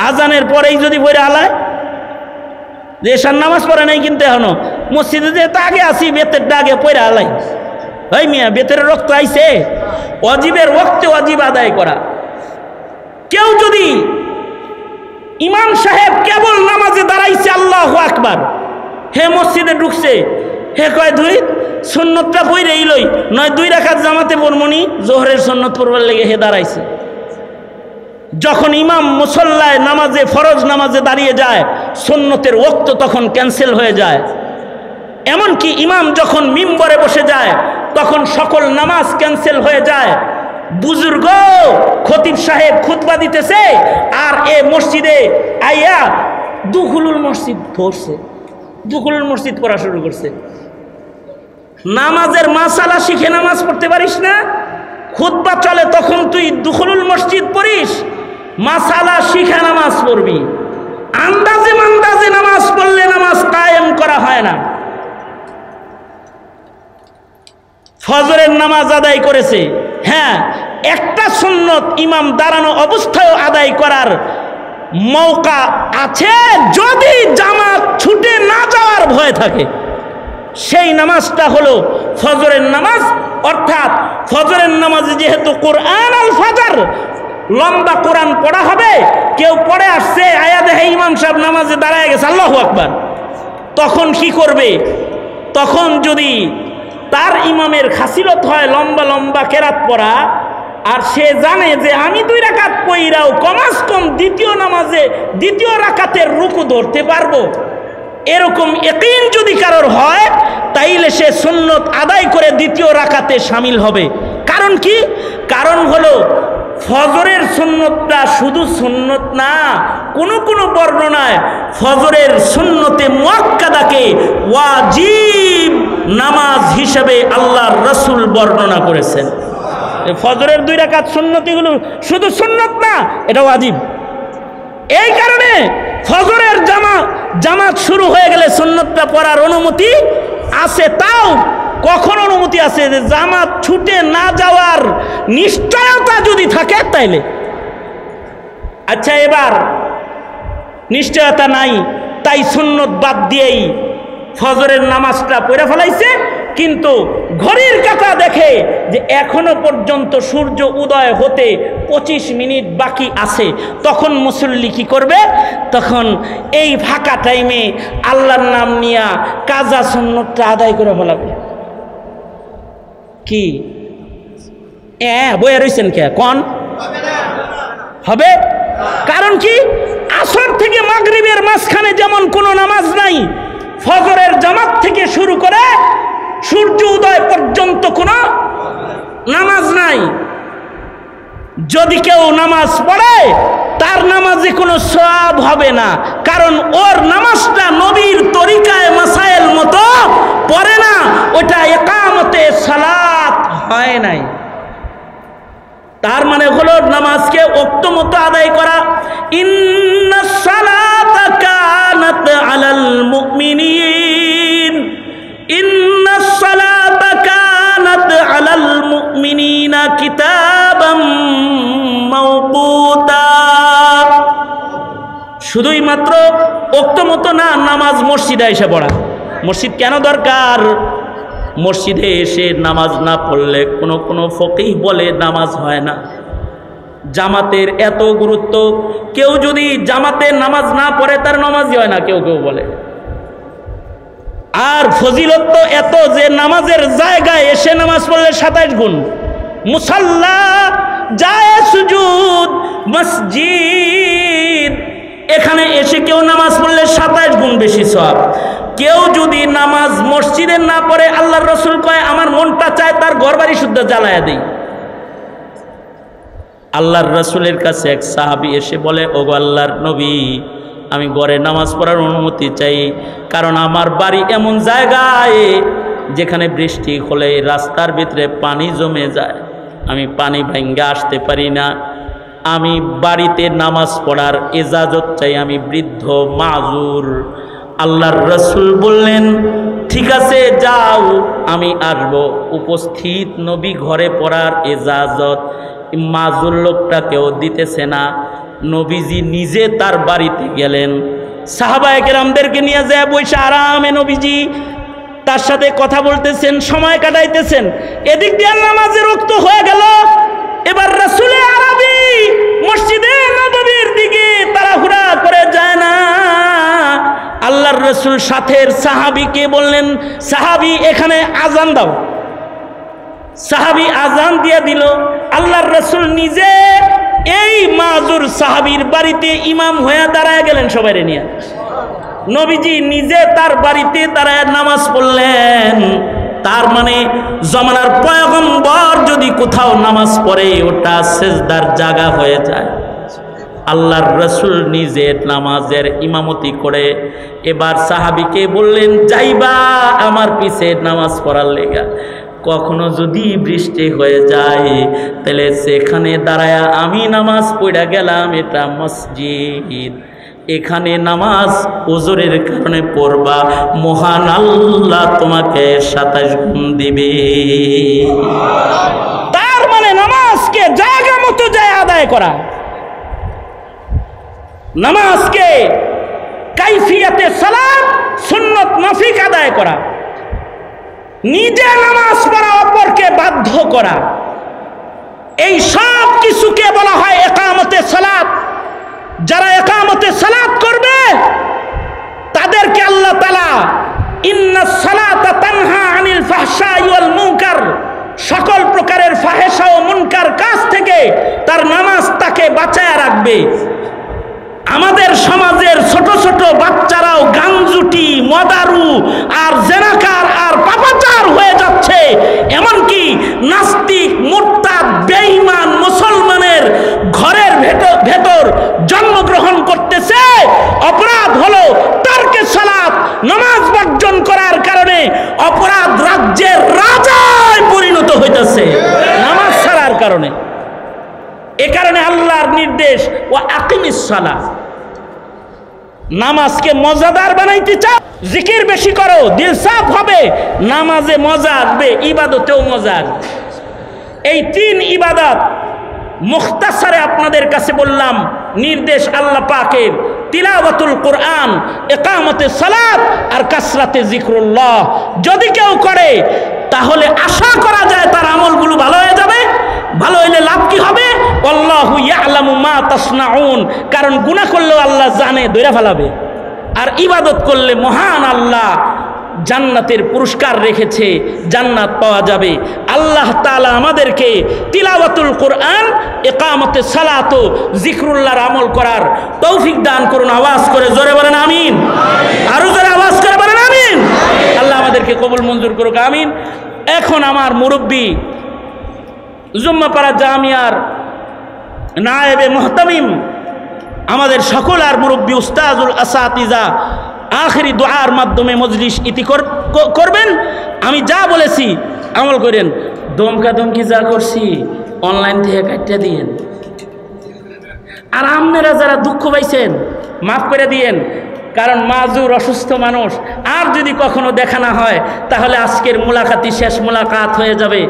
Speaker 1: আজানের পরেই যদি পড়ে আলায়, যে এশার নামাজ পড়ে নাই কিন্তু এখনো মসজিদে যে আগে আসি, বেতের আগে পড়ে আলাই, ভাই মিয়া বেতের রক্ত আইছে। ওয়াজিবের ওয়াক্তে ওয়াজিব আদায় করা। কেউ যদি ইমাম সাহেব কেবল নামাজে দাঁড়াইছে, আল্লাহু আকবার, হে মসজিদে ঢুকছে, হে কয় 2 সুন্নতটা পড়েই লই, নয় 2 রাকাত জামাতে পড়মনি, জোহরের সুন্নত পড়বার লেগে হে দাঁড়াইছে। যখন ইমাম মুসল্লায় নামাজে, ফরজ নামাজে দাঁড়িয়ে যায়, সুন্নতের ওয়াক্ত তখন ক্যান্সেল হয়ে যায়। এমনকি ইমাম যখন মিম্বরে বসে যায়, তখন সকল নামাজ ক্যান্সেল হয়ে যায়। বুজুর্গ খতিব সাহেব খুতবা দিতেছে, আর এ মসজিদে আইয়া দুখুলুল মসজিদ পড়ছে, দুখুলুল মসজিদ পড়া শুরু করছে। নামাজের মাসালা শিখে নামাজ পড়তে পারিস না? খুতবা চলে তখন তুই দুখুলুল মসজিদ পড়িস? মাসালা শিখা নামাজ পড়বি। আন্দাজে মান্দাজে নামাজ পড়লে নামাজ কায়েম করা হয় না। ফজরের নামাজ আদায় করেছে, হ্যাঁ, একটা সুন্নত ইমাম দাঁড়ানো অবস্থায় আদায় করার মৌকা আছে, যদি জামাত ছুটে না যাওয়ার ভয় থাকে। সেই নামাজটা হলো ফজরের নামাজ। অর্থাৎ ফজরের নামাজে যেহেতু কোরআন আল ফাজর, লম্বা কোরআন পড়া হবে, কেউ পড়ে আসছে, আয়া দেখে ইমাম সাহেব নামাজে দাঁড়ায় গেছে, আল্লাহু আকবার, তখন কি করবে? তখন যদি তার ইমামের খাসিলত হয় লম্বা লম্বা কেরাত পড়া, আর সে জানে যে আমি 2 রাকাত পইরাও কমাস কম দ্বিতীয় নামাজে দ্বিতীয় রাকাতের রুকু ধরতে পারবো, এরকম ইয়াকিন যদি কারোর হয়, তাইলে সে সুন্নত আদায় করে দ্বিতীয় রাকাতে শামিল হবে। কারণ কি? কারণ হলো ফজরের সুন্নতটা শুধু সুন্নত না, কোন কোন বর্ণনায় ফজরের সুন্নতে মুআক্কাদাকে ওয়াজিব নামাজ হিসেবে আল্লাহর রাসূল বর্ণনা করেছেন। ফজরের 2 রাকাত সুন্নতিগুলো শুধু সুন্নত না, এটা ওয়াজিব। এই কারণে ফজরের জামাত শুরু হয়ে গেলে সুন্নতটা পড়ার অনুমতি আছে। তাও কখন অনুমতি আছে যে জামাত ছুটে না যাওয়ার নিশ্চয়তা যদি থাকে তাইলে? আচ্ছা, এবার নিশ্চয়তা নাই, তাই সুন্নত বাদ দিয়েই ফজরের নামাজটা পড়ে ফেলাইছে, কিন্তু ঘড়ির কাঁটা দেখে যে এখনো পর্যন্ত সূর্য উদয় হতে 25 মিনিট বাকি আছে। তখন মুসল্লি কি করবে? তখন এই ফাঁকা টাইমে আল্লাহর নাম নিয়া কাজা সুন্নতটা আদায় করে ফেলাবে। কি বয়ে রয়েছেন কে? কোন হবে? কারণ কি, আসর থেকে মাগরিবের মাঝখানে যেমন কোনো নামাজ নাই, ফজরের জামাত থেকে শুরু করে সূর্য উদয় পর্যন্ত কোনো নামাজ নাই। যদি কেউ নামাজ পড়ে তার নামাজে কোনো সওয়াব হবে না, কারণ ওর নামাজটা নবীর তরিকায় মাসাইল মতো পড়ে না, ওটা ইকামতে সালাত হয় নাই। তার মানে হলো নামাজকে ওক্ত মতো আদায় করা। ইন্নাস সালাতা কানাত আলাল মুমিনিন, ইন্নাস সালাতা কানাত আলাল মুমিনিনা কিতাবাম মাওকুতা। শুধুই মাত্র ওক্ত মতো না, নামাজ মসজিদে এসে পড়া। মসজিদ কেন দরকার? মসজিদে এসে নামাজ না পড়লে কোনো ফকিহ বলে নামাজ হয় না। জামাতের এত গুরুত্ব, কেউ যদি জামাতের নামাজ না পড়ে তার নামাজই হয় না, কেউ বলে। আর ফজিলত তো এত যে নামাজের জায়গায় এসে নামাজ পড়লে 27 গুণ, মুসাল্লা যায় সুজুদ মসজিদ, এখানে এসে কেউ নামাজ পড়লে 27 গুণ বেশি সওয়াব। কেউ যদি নামাজ মসজিদে না পড়ে, আল্লাহর রাসূল কয় আমার মনটা চায় তার ঘরবাড়ি শুদ্ধ জ্বালায়া দেই। আল্লাহর রাসূলের কাছে এক সাহাবী এসে বলে, ওগো আল্লাহর নবী, আমি ঘরে নামাজ পড়ার অনুমতি চাই, কারণ আমার বাড়ি এমন জায়গায় যেখানে বৃষ্টি হলে রাস্তার ভিতরে পানি জমে যায়, আমি পানি ভাঙ্গা আসতে পারি না, আমি বাড়িতে নামাজ পড়ার ইজাজত চাই, আমি বৃদ্ধ মাজুর। আল্লাহর রাসূল বললেন, ঠিক আছে যাও, আমি আসব। উপস্থিত নবী ঘরে পড়ার ইজাজত মাজুর লোকটাকেও দিতেছে না। নবীজি নিজে তার বাড়িতে গেলেন, সাহাবায়ে কেরামদেরকে নিয়ে যায় বসে আরামে নবীজি তার সাথে কথা বলতেছেন, সময় কাটাইতেছেন। এদিক দিয়ে নামাজের ওয়াক্ত হয়ে গেল। এবার রাসূলে আরবি মসজিদে নববীর দিকে তাড়াহুড়া করে যায় না। আল্লাহর রাসূল সাথের সাহাবীকে বললেন, সাহাবী এখানে আজান দাও। সাহাবী আজান দিয়ে দিল। আল্লাহর রাসূল নিজে এই মাজুর সাহাবীর বাড়িতে ইমাম হয়ে দাঁড়ায় গেলেন সবাই নিয়ে। নবীজি নিজে তার বাড়িতে দাঁড়ায় নামাজ পড়লেন। তার মানে জমানার পয়গম্বর যদি কোথাও নামাজ পড়ে ওটা সিজদার জায়গা হয়ে যায়। আল্লাহর রাসূল নিজে নামাজের ইমামতি করে এবার সাহাবীকে বললেন, যাইবা আমার পিছে নামাজ পড়ার লেগা। কখনো যদি বৃষ্টি হয়ে যায় তাহলে সেখানে দাঁড়ায়া আমি নামাজ পড়া গেলাম, এটা মসজিদ, এখানে নামাজ ওজরের কারণে পড়বা, মহান আল্লাহ তোমাকে 27 গুণ দিবে। তার মানে নামাজকে জায়গা মতো যায় আদায় করা, নামাজকে কাইফিয়াতে সালাত সুন্নত মাফিক আদায় করা, নিজে নামাজ পড়া অপরকে বাধ্য করা, এই সব কিছুকে বলা হয় ইকামতে সালাত। যারা ইকামতে সালাত করবে তাদেরকে আল্লাহ তাআলা ইন্নাস সালাতা তানহা আনিল ফাহশাই ওয়াল মুনকার, সকল প্রকারের ফাহেশা ও মুনকার কাজ থেকে তার নামাজ তাকে বাঁচায় রাখবে। আমাদের সমাজের ছোট ছোট বাচ্চারাও গাঞ্জুটি, মদারু আর জেনাকার আর পাপাচার হয়ে যাচ্ছে। এমনকি নাস্তিক, মুরতাদ, বেঈমান মুসলমানের ঘরের ভেতর জন্মগ্রহণ করতেছে। অপরাধ হলো তারকে সালাত, নামাজ বর্জন করার কারণে অপরাধ রাজ্যের রাজায় পরিণত হইতেছে নামাজ ছাড়ার কারণে। এ কারণে আল্লাহর নির্দেশ, ওয়া আকিমিস সালাহ, নামাজকে মজাদার বানাইতে চাও, জিকির বেশি করো, দিল সাফ হবে, নামাজে মজা আসবে, ইবাদতেও মজা আসবে। এই তিন ইবাদত মুখতাসারে আপনাদের কাছে বললাম, নির্দেশ আল্লাহ পাকের, তিলাওয়াতুল কোরআন, ইকামতে সালাত আর কাসরাতে জিকরুল্লাহ যদি কেউ করে তাহলে আশা করা যায় তার আমলগুলো ভালো হয়ে যাবে। ভালো হইলে লাভ কি হবে? আল্লাহু ইয়ালামু মা তাসনাউন, কারণ গুনাহ করলেও আল্লাহ জানে, ধরে ফেলাবে। আর ইবাদত করলে মহান আল্লাহ জান্নাতের পুরস্কার রেখেছে, জান্নাত পাওয়া যাবে। আল্লাহ তাআলা আমাদেরকে তিলাওয়াতুল কোরআন, ইকামতে সালাত ও জিকরুল্লাহর আমল করার তৌফিক দান করুন। আওয়াজ করে জোরে বলেন আমিন। আরো জোরে আওয়াজ করে বলেন আমিন। আল্লাহ আমাদেরকে কবুল মঞ্জুর করুক, আমিন। এখন আমার মুরব্বী জুম্মাপাড়া জামিয়ার নায়েবে মুহতামিম, আমাদের সকল আর মুরব্বী উস্তাজুল আসাতিজা আখেরি দোয়ার মাধ্যমে মজলিস ইতি করবেন। আমি যা বলেছি আমল করেন, দমকা দমকি যা করছি অনলাইন থেকে কাটতে দিয়েন। আর আপনারা যারা দুঃখ পাইছেন মাফ করে দিয়েন, কারণ মাজুর অসুস্থ মানুষ। আর যদি কখনো দেখা না হয় তাহলে আজকের মুলাকাতই শেষ মুলাকাত হয়ে যাবে।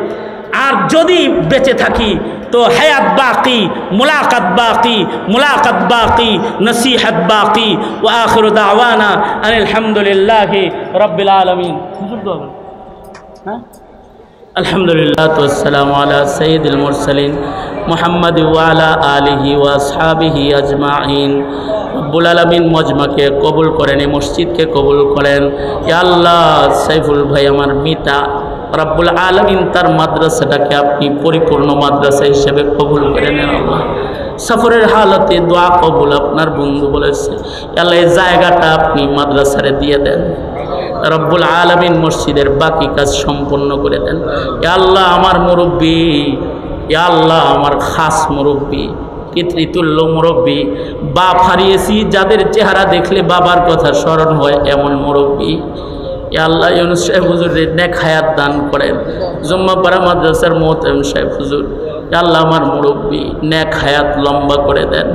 Speaker 1: আর যদি বেঁচে থাকি তো হায়াত বাকি, মুলাকাত বাকি, মুলাকাত বাকি, নসিহত বাকি। ওয়া আখিরু দাওয়ানা আলহামদুলিল্লাহি রাব্বিল আলামিন। হ্যাঁ, আলহামদুলিল্লাহ ওয়াসসালামু আলা সাইয়্যিদিল মুরসালিন মুহাম্মদ ওয়া আলা আলিহি ওয়া আসহাবিহি আজমাইন। রব্বুল আলামিন মজমাকে কবুল করেন, এই মসজিদকে কবুল করেন। ইয়া আল্লাহ, সাইফুল ভাই আমার মিতা, রব্বুল আলামিন তার মাদ্রাসাটাকে আপনি পরিপূর্ণ মাদ্রাসা হিসেবে কবুল করে নেন। আল্লাহ, সফরের হালতে দোয়া কবুল আপনার বন্ধু বলেছে। আল্লাহ, এই জায়গাটা আপনি মাদ্রাসারে দিয়ে দেন। রব্বুল আলামিন মসজিদের বাকি কাজ সম্পন্ন করে দেন। ইয়া আল্লাহ, আমার মুরব্বী, ইয়া আল্লাহ আমার খাস মুরব্বী, পিতৃতুল্য মুরব্বী, বাপ হারিয়েছি যাদের চেহারা দেখলে বাবার কথা স্মরণ হয় এমন মুরব্বী। ইয়া আল্লাহ, ইউনুস সাহেব হুজুরের নেক হায়াত দান করেন। জুম্মাপাড়া মাদ্রাসার মোহতামিম সাহেব হুজুর, ইয়া আল্লাহ আমার মুরব্বী নেক হায়াত লম্বা করে দেন।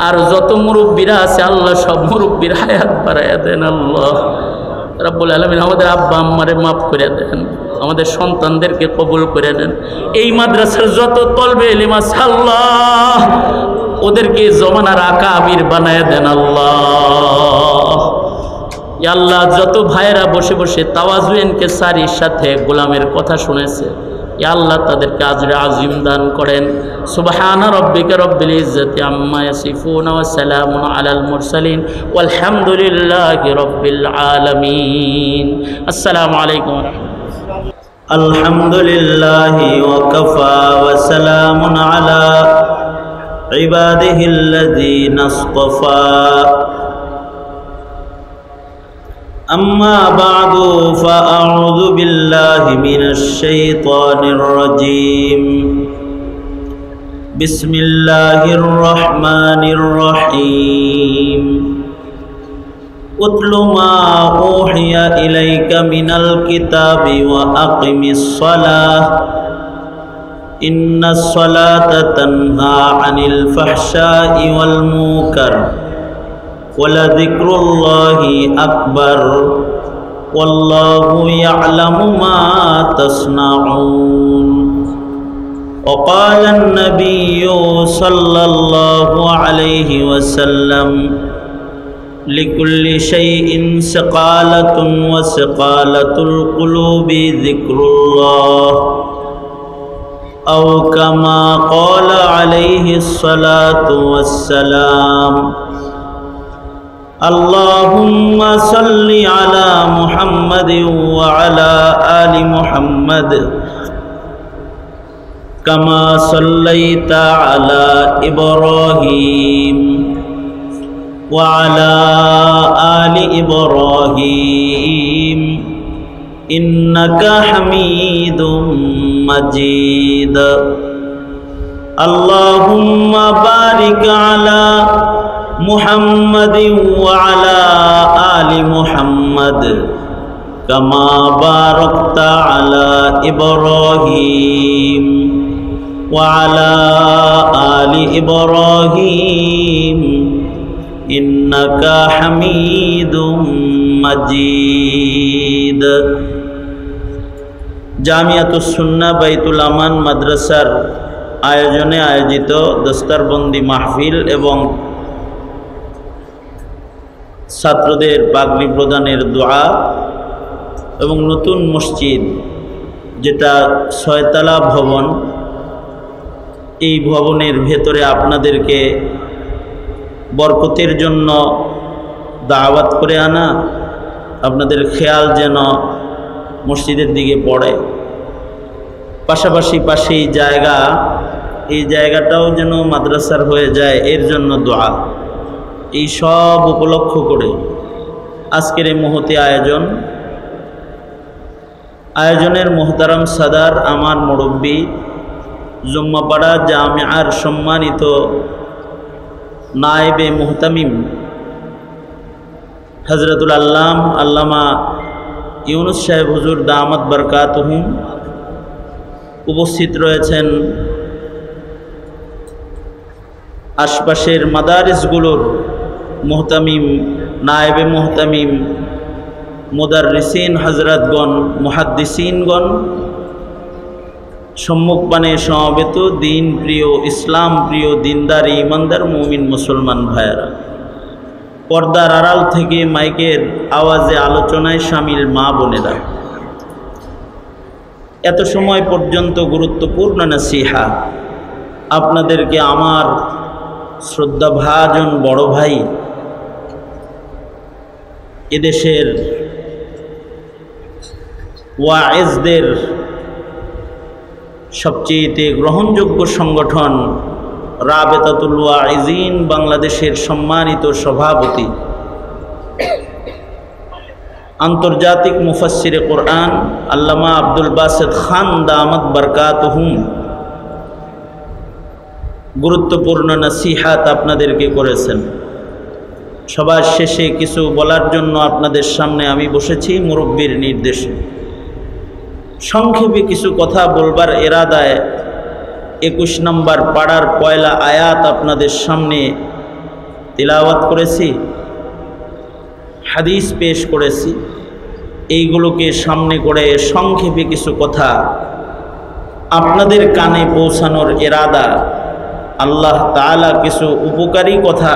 Speaker 1: আর যত মুরব্বীরা আছে আল্লাহ সব মুরব্বীর হায়াত বাড়াইয়া দেন। আল্লাহ রাব্বুল আলামিন আমাদের আব্বা আম্মারে মাফ করে দেন, আমাদের সন্তানদেরকে কবুল করে দেন। এই মাদ্রাসার যত তলবে ইলম আছে আল্লাহ ওদেরকে জমানার আকাবির বানায় দেন। আল্লাহ, ইয়া আল্লাহ যত ভাইয়েরা বসে বসে তাওয়াজুনকে সারির সাথে গোলামের কথা শুনেছে, ইয়া আল্লাহ তাদেরকে আজরে আজিম দান করেন। সুবহানা রাব্বিকা রব্বিল ইজ্জাতি আম্মা ইয়াসিফুন ওয়া সালামুন আলাল মুরসালিন ওয়ালহামদুলিল্লাহি রাব্বিল আলামিন। আসসালামু আলাইকুম ওয়া রাহমাতুল্লাহ। আলহামদুলিল্লাহি ওয়া কাফা ওয়া সালামুন আলা ইবাদিহিল্লাযীনা ইসতাফা। أما بعد فأعوذ بالله من الشيطان الرجيم. بسم الله الرحمن الرحيم. اتل ما أوحي إليك من الكتاب وأقم الصلاة إن الصلاة تنهى عن الفحشاء والمنكر ولذكر الله أكبر والله يعلم ما تصنعون. وقال النبي صلى الله عليه وسلم لكل شيء سقالة وسقالة القلوب ذكر الله أو كما قال عليه الصلاة والسلام. اللهم صل على محمد وعلى آل محمد كما صليت على إبراهيم وعلى آل إبراهيم إنك حميد مجيد. اللهم بارك على محمد وعلى آل محمد كما باركت على إبراهيم وعلى آل إبراهيم ইন্নাকা হামিদুম মাজিদ। জামিয়াতুস সুন্নাহ বাইতুল আমান মাদ্রাসার আয়োজনে আয়োজিত দস্তারবন্দি মাহফিল এবং ছাত্রদের পাগড়ি প্রদানের দোয়া এবং নতুন মসজিদ যেটা 6 তলা ভবন, এই ভবনের ভেতরে আপনাদেরকে বরকতের জন্য দাওয়াত করে আনা, আপনাদের খেয়াল যেন মসজিদের দিকে পড়ে, পাশাপাশি পাশেই জায়গা, এই জায়গাটাও যেন মাদ্রাসার হয়ে যায়, এর জন্য দোয়া। এই সব উপলক্ষ করে আজকের এই মহতি আয়োজনের মোহতারাম সাদার, আমার মুরব্বী, জুম্মাপাড়া জামিয়ার সম্মানিত নায়েবে মুহতামিম হযরতুল আল্লামা ইউনুস সাহেব হুজুর দামাত বরকাতুহুম, উপস্থিত রয়েছেন আশপাশের মাদারিসগুলোর মুহতামিম, নায়েবে মুহতামিম, মুদাররিসিন হযরতগণ, মুহাদ্দিসিনগণ, সম্মুখপানে সমবেত দিন প্রিয়, ইসলাম প্রিয়, দিনদার, ইমানদার মুমিন মুসলমান ভাইয়েরা, পর্দার আড়াল থেকে মাইকের আওয়াজে আলোচনায় শামিল মা বোনেরা, এত সময় পর্যন্ত গুরুত্বপূর্ণ নসিহা আপনাদেরকে আমার শ্রদ্ধাভাজন বড় ভাই, এদেশের ওয়াইজদের সবচেয়ে গ্রহণযোগ্য সংগঠন রাবেতাতুল ওয়াইজিন বাংলাদেশের সম্মানিত সভাপতি, আন্তর্জাতিক মুফাসসিরে কোরআন আল্লামা আব্দুল বাসেত খান দামাত বরকাতুহুম গুরুত্বপূর্ণ নসিহাত আপনাদেরকে করেছেন। সবার শেষে কিছু বলার জন্য আপনাদের সামনে আমি বসেছি মুরব্বীর নির্দেশে। সংক্ষেপে কিছু কথা বলবার এরাদায় 21 নম্বর পাড়ার পয়লা আয়াত আপনাদের সামনে তিলাওয়াত করেছি, হাদিস পেশ করেছি। এইগুলোকে সামনে করে সংক্ষেপে কিছু কথা আপনাদের কানে পৌঁছানোর এরাদা, আল্লাহ তাআলা কিছু উপকারী কথা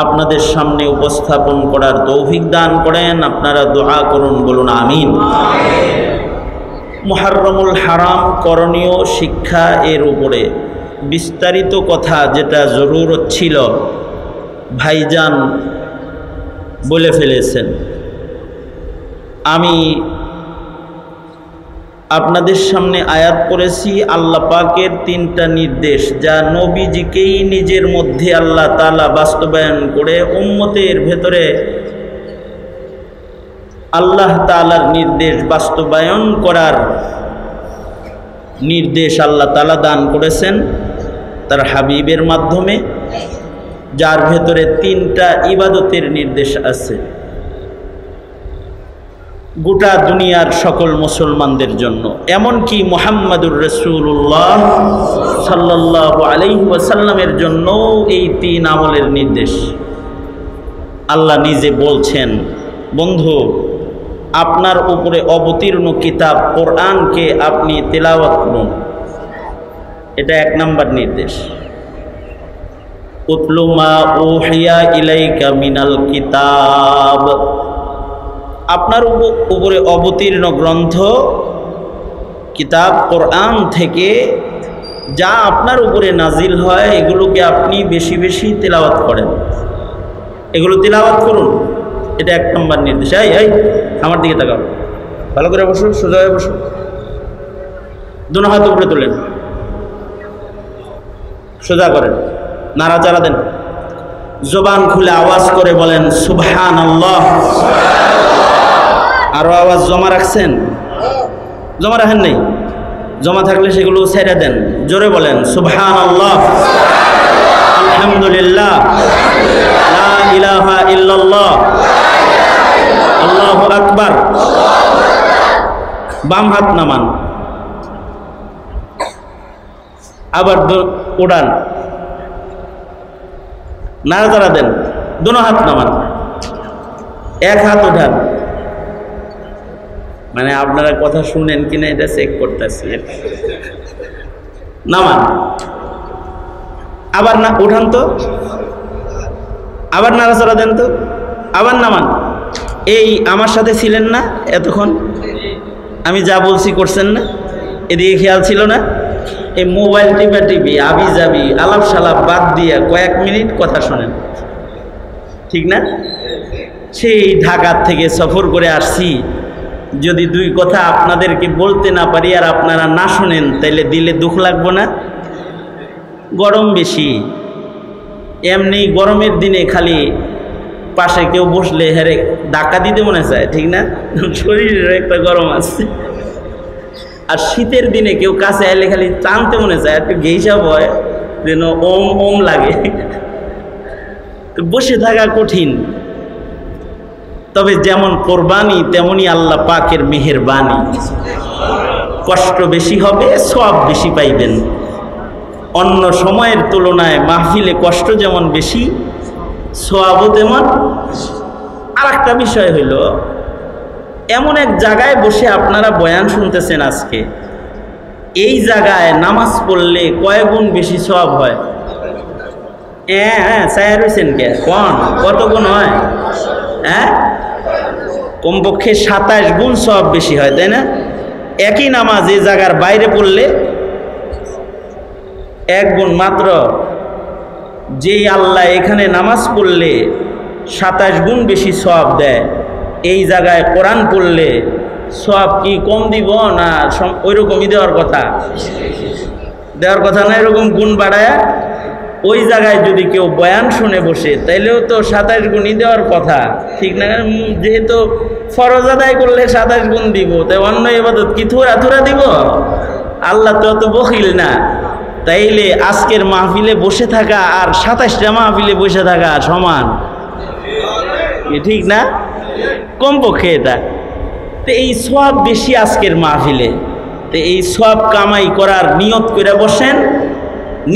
Speaker 1: আপনাদের সামনে উপস্থাপন করার তৌফিক দান করেন। আপনারা দোয়া করুন, বলুন আমিন। মুহররমুল হারাম, করণীয় শিক্ষা, এর উপরে বিস্তারিত কথা যেটা জরুরত ছিল ভাইজান বলে ফেলেছেন। আমি আপনাদের সামনে আয়াত করেছি আল্লাহ পাকের 3টা নির্দেশ, যা নবীজিকেই নিজের মধ্যে আল্লাহ তাআলা বাস্তবায়ন করে উম্মতের ভেতরে আল্লাহ তাআলার নির্দেশ বাস্তবায়ন করার নির্দেশ আল্লাহ তাআলা দান করেছেন তার হাবিবের মাধ্যমে, যার ভেতরে 3টা ইবাদতের নির্দেশ আছে গোটা দুনিয়ার সকল মুসলমানদের জন্য। এমনকি মুহাম্মাদুর রাসূলুল্লাহ সাল্লাল্লাহু আলাইহি ওয়াসাল্লামের জন্য এই 3 আমলের নির্দেশ। আল্লাহ নিজে বলছেন, বন্ধু, আপনার উপরে অবতীর্ণ কিতাব কোরআনকে আপনি তেলাওয়াত করুন। এটা 1 নম্বর নির্দেশ। উতলু মা উহিয়া ইলাইকা মিনাল কিতাব, আপনার উপরে অবতীর্ণ গ্রন্থ কিতাব কোরআন থেকে যা আপনার উপরে নাজিল হয় এগুলোকে আপনি বেশি বেশি তেলাওয়াত করেন, এগুলো তেলাওয়াত করুন। এটা 1 নম্বর নির্দেশ। এই আমার দিকে তাকাও, ভালো করে বসো, সোজা হয়ে বসো, দুনো হাত উপরে তোলেন, সোজা করেন, নাড়াচাড়া দেন, জবান খুলে আওয়াজ করে বলেন সুবহানাল্লাহ। আরো আওয়াজ জমা রাখছেন? জমা রাখেন নাই? জমা থাকলে সেগুলো ছেড়ে দেন, জোরে বলেন সুবহানাল্লাহ, আলহামদুলিল্লাহ, লা ইলাহা ইল্লাল্লাহ, আল্লাহু আকবার। বাম হাত নামান, আবার উড়ান, নাড়াচাড়া দেন, দোনো হাত নামান, এক হাত উঠান। মানে আপনারা কথা শুনেন কিনা এটা চেক করতেছি। নামান, আবার না উঠান তো, আবার নাড়াচাড়া দেন তো, আবার নামান। এই আমার সাথে ছিলেন না এতক্ষণ? আমি যা বলছি করছেন না? এদিকে খেয়াল ছিল না? এই মোবাইল টিপা টিপি আবি যাবি আলাপ সালাপ বাদ দিয়া কয়েক মিনিট কথা শোনেন, ঠিক না? সেই ঢাকার থেকে সফর করে আসছি, যদি দুই কথা আপনাদেরকে বলতে না পারি আর আপনারা না শোনেন তাইলে দিলে দুঃখ লাগবো না? গরম বেশি, এমনি গরমের দিনে খালি পাশে কেউ বসলে হেরে ধাক্কা দিতে মনে চায়, ঠিক না? শরীরের একটা গরম আছে। আর শীতের দিনে কেউ কাছে এলে খালি টানতে মনে চায়, একটু ঘেঁষা হয় যেন ওম ওম লাগে। বসে থাকা কঠিন। তবে যেমন কোরবানি তেমনি আল্লাহ পাকের মেহেরবানি, কষ্ট বেশি হবে সওয়াব বেশি পাইবেন। অন্য সময়ের তুলনায় মাহফিলে কষ্ট যেমন বেশি, সওয়াবও তেমন। আর একটা বিষয় হইল, এমন এক জায়গায় বসে আপনারা বয়ান শুনতেছেন আজকে, এই জায়গায় নামাজ পড়লে কয় গুণ বেশি সওয়াব হয়? হ্যাঁ চায়া রয়েছেন কে? কত গুণ হয়? হ্যাঁ, কমপক্ষে 27 গুণ সওয়াব বেশি হয়, তাই না? একই নামাজ এই জায়গার বাইরে পড়লে 1 গুণ মাত্র। যেই আল্লাহ এখানে নামাজ পড়লে 27 গুণ বেশি সওয়াব দেয়, এই জায়গায় কোরআন পড়লে সওয়াব কি কম দিব না ওইরকমই দেওয়ার কথা? দেওয়ার কথা না, এরকম গুণ বাড়ায়। ওই জায়গায় যদি কেউ বয়ান শুনে বসে তাইলেও তো 27 গুণই দেওয়ার কথা, ঠিক না? যেহেতু ফরজ আদায় করলে 27 গুণ দিব, তাই অন্য ইবাদত কি থুরা থুরা দিব? আল্লাহ তো অত বখিল না। তাইলে আজকের মাহফিলে বসে থাকা আর 27টা মাহফিলে বসে থাকা সমান, ঠিক না? কমপক্ষে এটা। তো এই সওয়াব বেশি আজকের মাহফিলে। তো এই সওয়াব কামাই করার নিয়ত করে বসেন।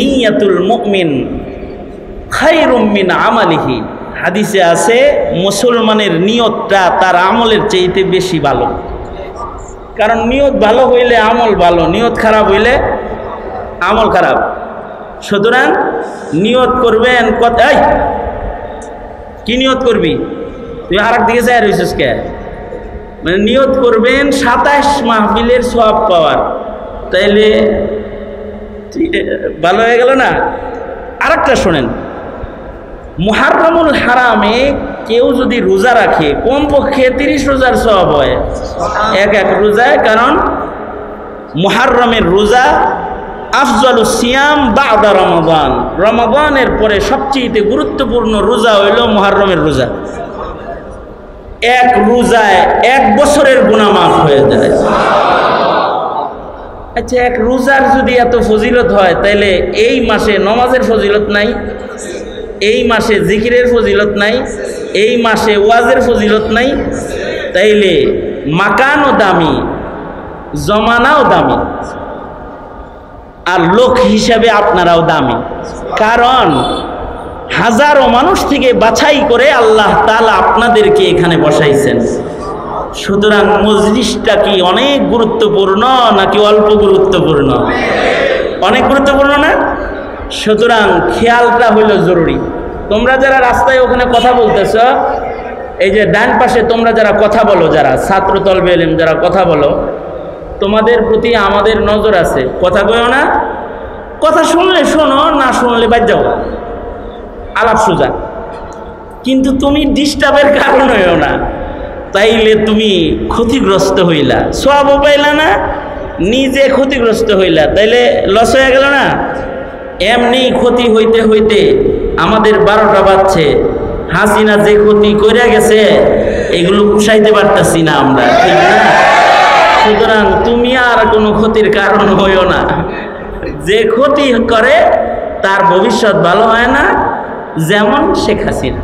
Speaker 1: নিয়াতুল মুমিন খায়রুম মিন আমালিহি, হাদিসে আছে মুসলমানের নিয়তটা তার আমলের চাইতে বেশি ভালো। কারণ নিয়ত ভালো হইলে আমল ভালো, নিয়ত খারাপ হইলে আমল খারাপ। সুতরাং নিয়ত করবেন। কথাই কি নিয়ত করবি তুই? আর একদিকে চাই রইছিস কে? মানে নিয়ত করবেন 27 মাহফিলের সওয়াব পাওয়ার, তাইলে ভালো হয়ে গেল না? আরেকটা শোনেন, মুহাররমুল হারামে কেউ যদি রোজা রাখে কমপক্ষে 30 রোজার সওয়াব হয় এক এক রোজায়। কারণ মুহাররমের রোজা আফজালুস সিয়াম বা'দা রমাদান, রমাদানের পরে সবচেয়ে গুরুত্বপূর্ণ রোজা হইল মুহাররমের রোজা। এক রোজায় 1 বছরের গুনাহ মাফ হয়ে যায়। আচ্ছা, এক রোজার যদি এত ফজিলত হয়, তাইলে এই মাসে নমাজের ফজিলত নাই? এই মাসে জিকিরের ফজিলত নাই? এই মাসে ওয়াজের ফজিলত নাই? তাইলে মাকানও দামি, জমানাও দামি, আর লোক হিসাবে আপনারাও দামি। কারণ হাজারো মানুষ থেকে বাছাই করে আল্লাহ তাআলা আপনাদেরকে এখানে বসাইছেন। সুতরাং মজলিসটা কি অনেক গুরুত্বপূর্ণ নাকি অল্প গুরুত্বপূর্ণ? অনেক গুরুত্বপূর্ণ না? সুতরাং খেয়ালটা হইল জরুরি। তোমরা যারা রাস্তায় ওখানে কথা বলতেছ, এই যে ডান পাশে তোমরা যারা কথা বলো, যারা ছাত্র তলবে ইলম যারা কথা বলো, তোমাদের প্রতি আমাদের নজর আছে। কথা কইও না, কথা শুনলে শোনো, না শুনলে বাদ যাও, আলাপ সোজা। কিন্তু তুমি ডিস্টার্বের কারণ হইও না, তাইলে তুমি ক্ষতিগ্রস্ত হইলা, সওয়াবও পাইলা না, নিজে ক্ষতিগ্রস্ত হইলা, তাইলে লস হয়ে গেল না? এমনি ক্ষতি হইতে হইতে আমাদের 12টা বাজছে। হাসিনা যে ক্ষতি করে গেছে এগুলো পুষাইতে পারতাছি না আমরা, ঠিক না? সুতরাং তুমি আর কোনো ক্ষতির কারণ হইও না। যে ক্ষতি করে তার ভবিষ্যৎ ভালো হয় না, যেমন শেখ হাসিনা,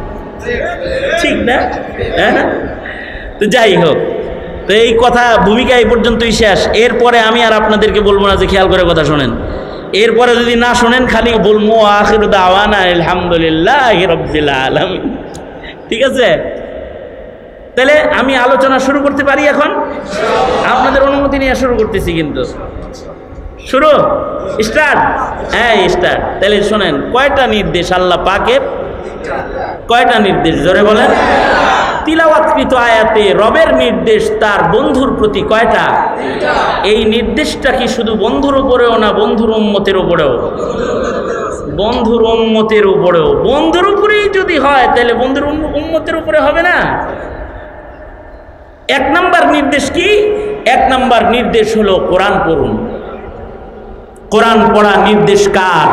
Speaker 1: ঠিক না? হ্যাঁ, তো যাই হোক, তো এই কথা ভূমিকা এই পর্যন্তই শেষ। এরপরে আমি আর আপনাদেরকে বলবো না যে খেয়াল করে কথা শোনেন। এরপরে যদি না শোনেন খালি বলবো আখিরু দাওয়ানা আলহামদুলিল্লাহি রাব্বিল আলামিন। ঠিক আছে, তাহলে আমি আলোচনা শুরু করতে পারি এখন? আপনাদের অনুমতি নিয়ে শুরু করতেছি, কিন্তু শুরু স্টার্ট। হ্যাঁ স্টার্ট। তাহলে শোনেন, কয়টা নির্দেশ আল্লাহ পাকের? কয়টা নির্দেশ জোরে বলেন? তিলাওয়াতকৃত আয়াতে রবের নির্দেশ তার বন্ধুর প্রতি কয়টা? এই নির্দেশটা কি শুধু বন্ধুর উপরেও না বন্ধুর উম্মতের উপরেও? বন্ধুর উম্মতের উপরেও। বন্ধুর উপরেই যদি হয় তাহলে বন্ধুর উম্মতের উপরে হবে না? এক নাম্বার নির্দেশ কি? এক নাম্বার নির্দেশ হলো কোরআন পড়ুন। কোরআন পড়া নির্দেশ কার?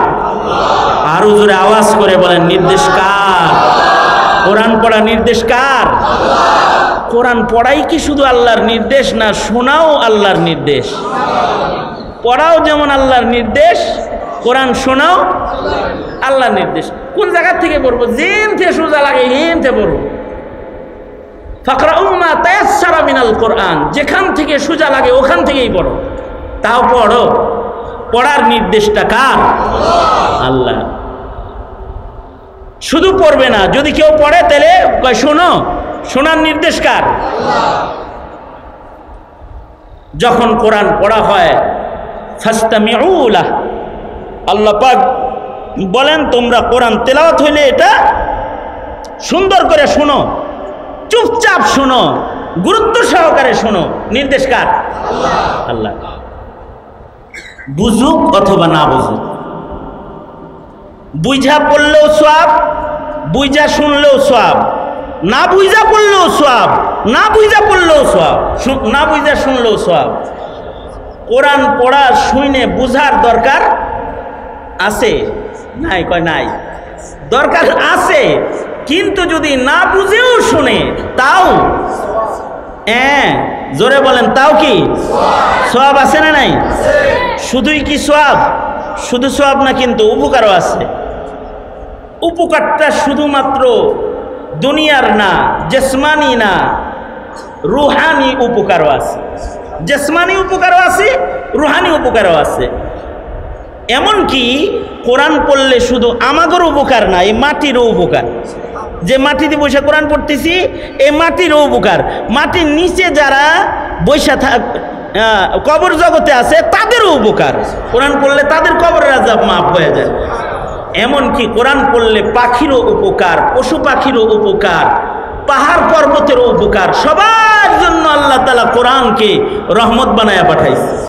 Speaker 1: আরো জোরে আওয়াজ করে বলেন, নির্দেশ কার? কোরআন পড়া নির্দেশ কার? কোরআন পড়াই কি শুধু আল্লাহর নির্দেশ না শোনাও আল্লাহর নির্দেশ? পড়াও যেমন আল্লাহর নির্দেশ, কোরআন শোনাও আল্লাহর নির্দেশ। কোন জায়গা থেকে পড়বো? যেন থেকে সোজা লাগে হেন থেকে পড়বো। ফাকরাউ মা তায়াসসারা মিনাল কোরআন, যেখান থেকে সোজা লাগে ওখান থেকেই পড়ো। তাও পড়ো। পড়ার নির্দেশটা কার? আল্লাহ। শুধু পড়বে না, যদি কেউ পড়ে তাহলে কয় শোনো, শোনার নির্দেশ কার? যখন কোরআন পড়া হয় ফাসতামিউ লাহ, আল্লাহ পাক বলেন তোমরা কোরআন তেলাওয়াত হইলে এটা সুন্দর করে শোনো, চুপচাপ শোনো, গুরুত্ব সহকারে শোনো। নির্দেশ কার? আল্লাহ। বুঝুক অথবা না বুঝুক, বুঝা পড়লেও সওয়াব, বুঝা শুনলেও সওয়াব, না বুঝা পড়লেও সওয়াব, না বুঝা পড়লেও সওয়াব, না বুঝা শুনলেও সওয়াব। কোরআন পড়া শুনে বুঝার দরকার আছে নাই? কয় নাই। দরকার আছে, কিন্তু যদি না বুঝেও শুনে তাও জোরে বলেন, তাও কি সওয়াব আছে না নাই? শুধুই কি সওয়াব? শুধু সওয়াব না, কিন্তু উপকারও আছে। উপকারটা শুধুমাত্র দুনিয়ার না, জিসমানি না, রুহানি উপকারও আছে। জিসমানি উপকারও আছে, রুহানি উপকারও আছে। এমনকি কোরআন পড়লে শুধু আমাদের উপকার না, এই মাটিরও উপকার। যে মাটিতে বসে কোরআন পড়তেছি, এই মাটিরও উপকার। মাটির নিচে যারা বসে কবর জগতে আছে তাদেরও উপকার। কোরআন পড়লে তাদের কবরের আযাব মাফ হয়ে যায়। এমনকি কোরআন পড়লে পাখিরও উপকার, পশু পাখিরও উপকার, পাহাড় পর্বতেরও উপকার। সবার জন্য আল্লাহ তাআলা কোরআনকে রহমত বানায়া পাঠাইছে।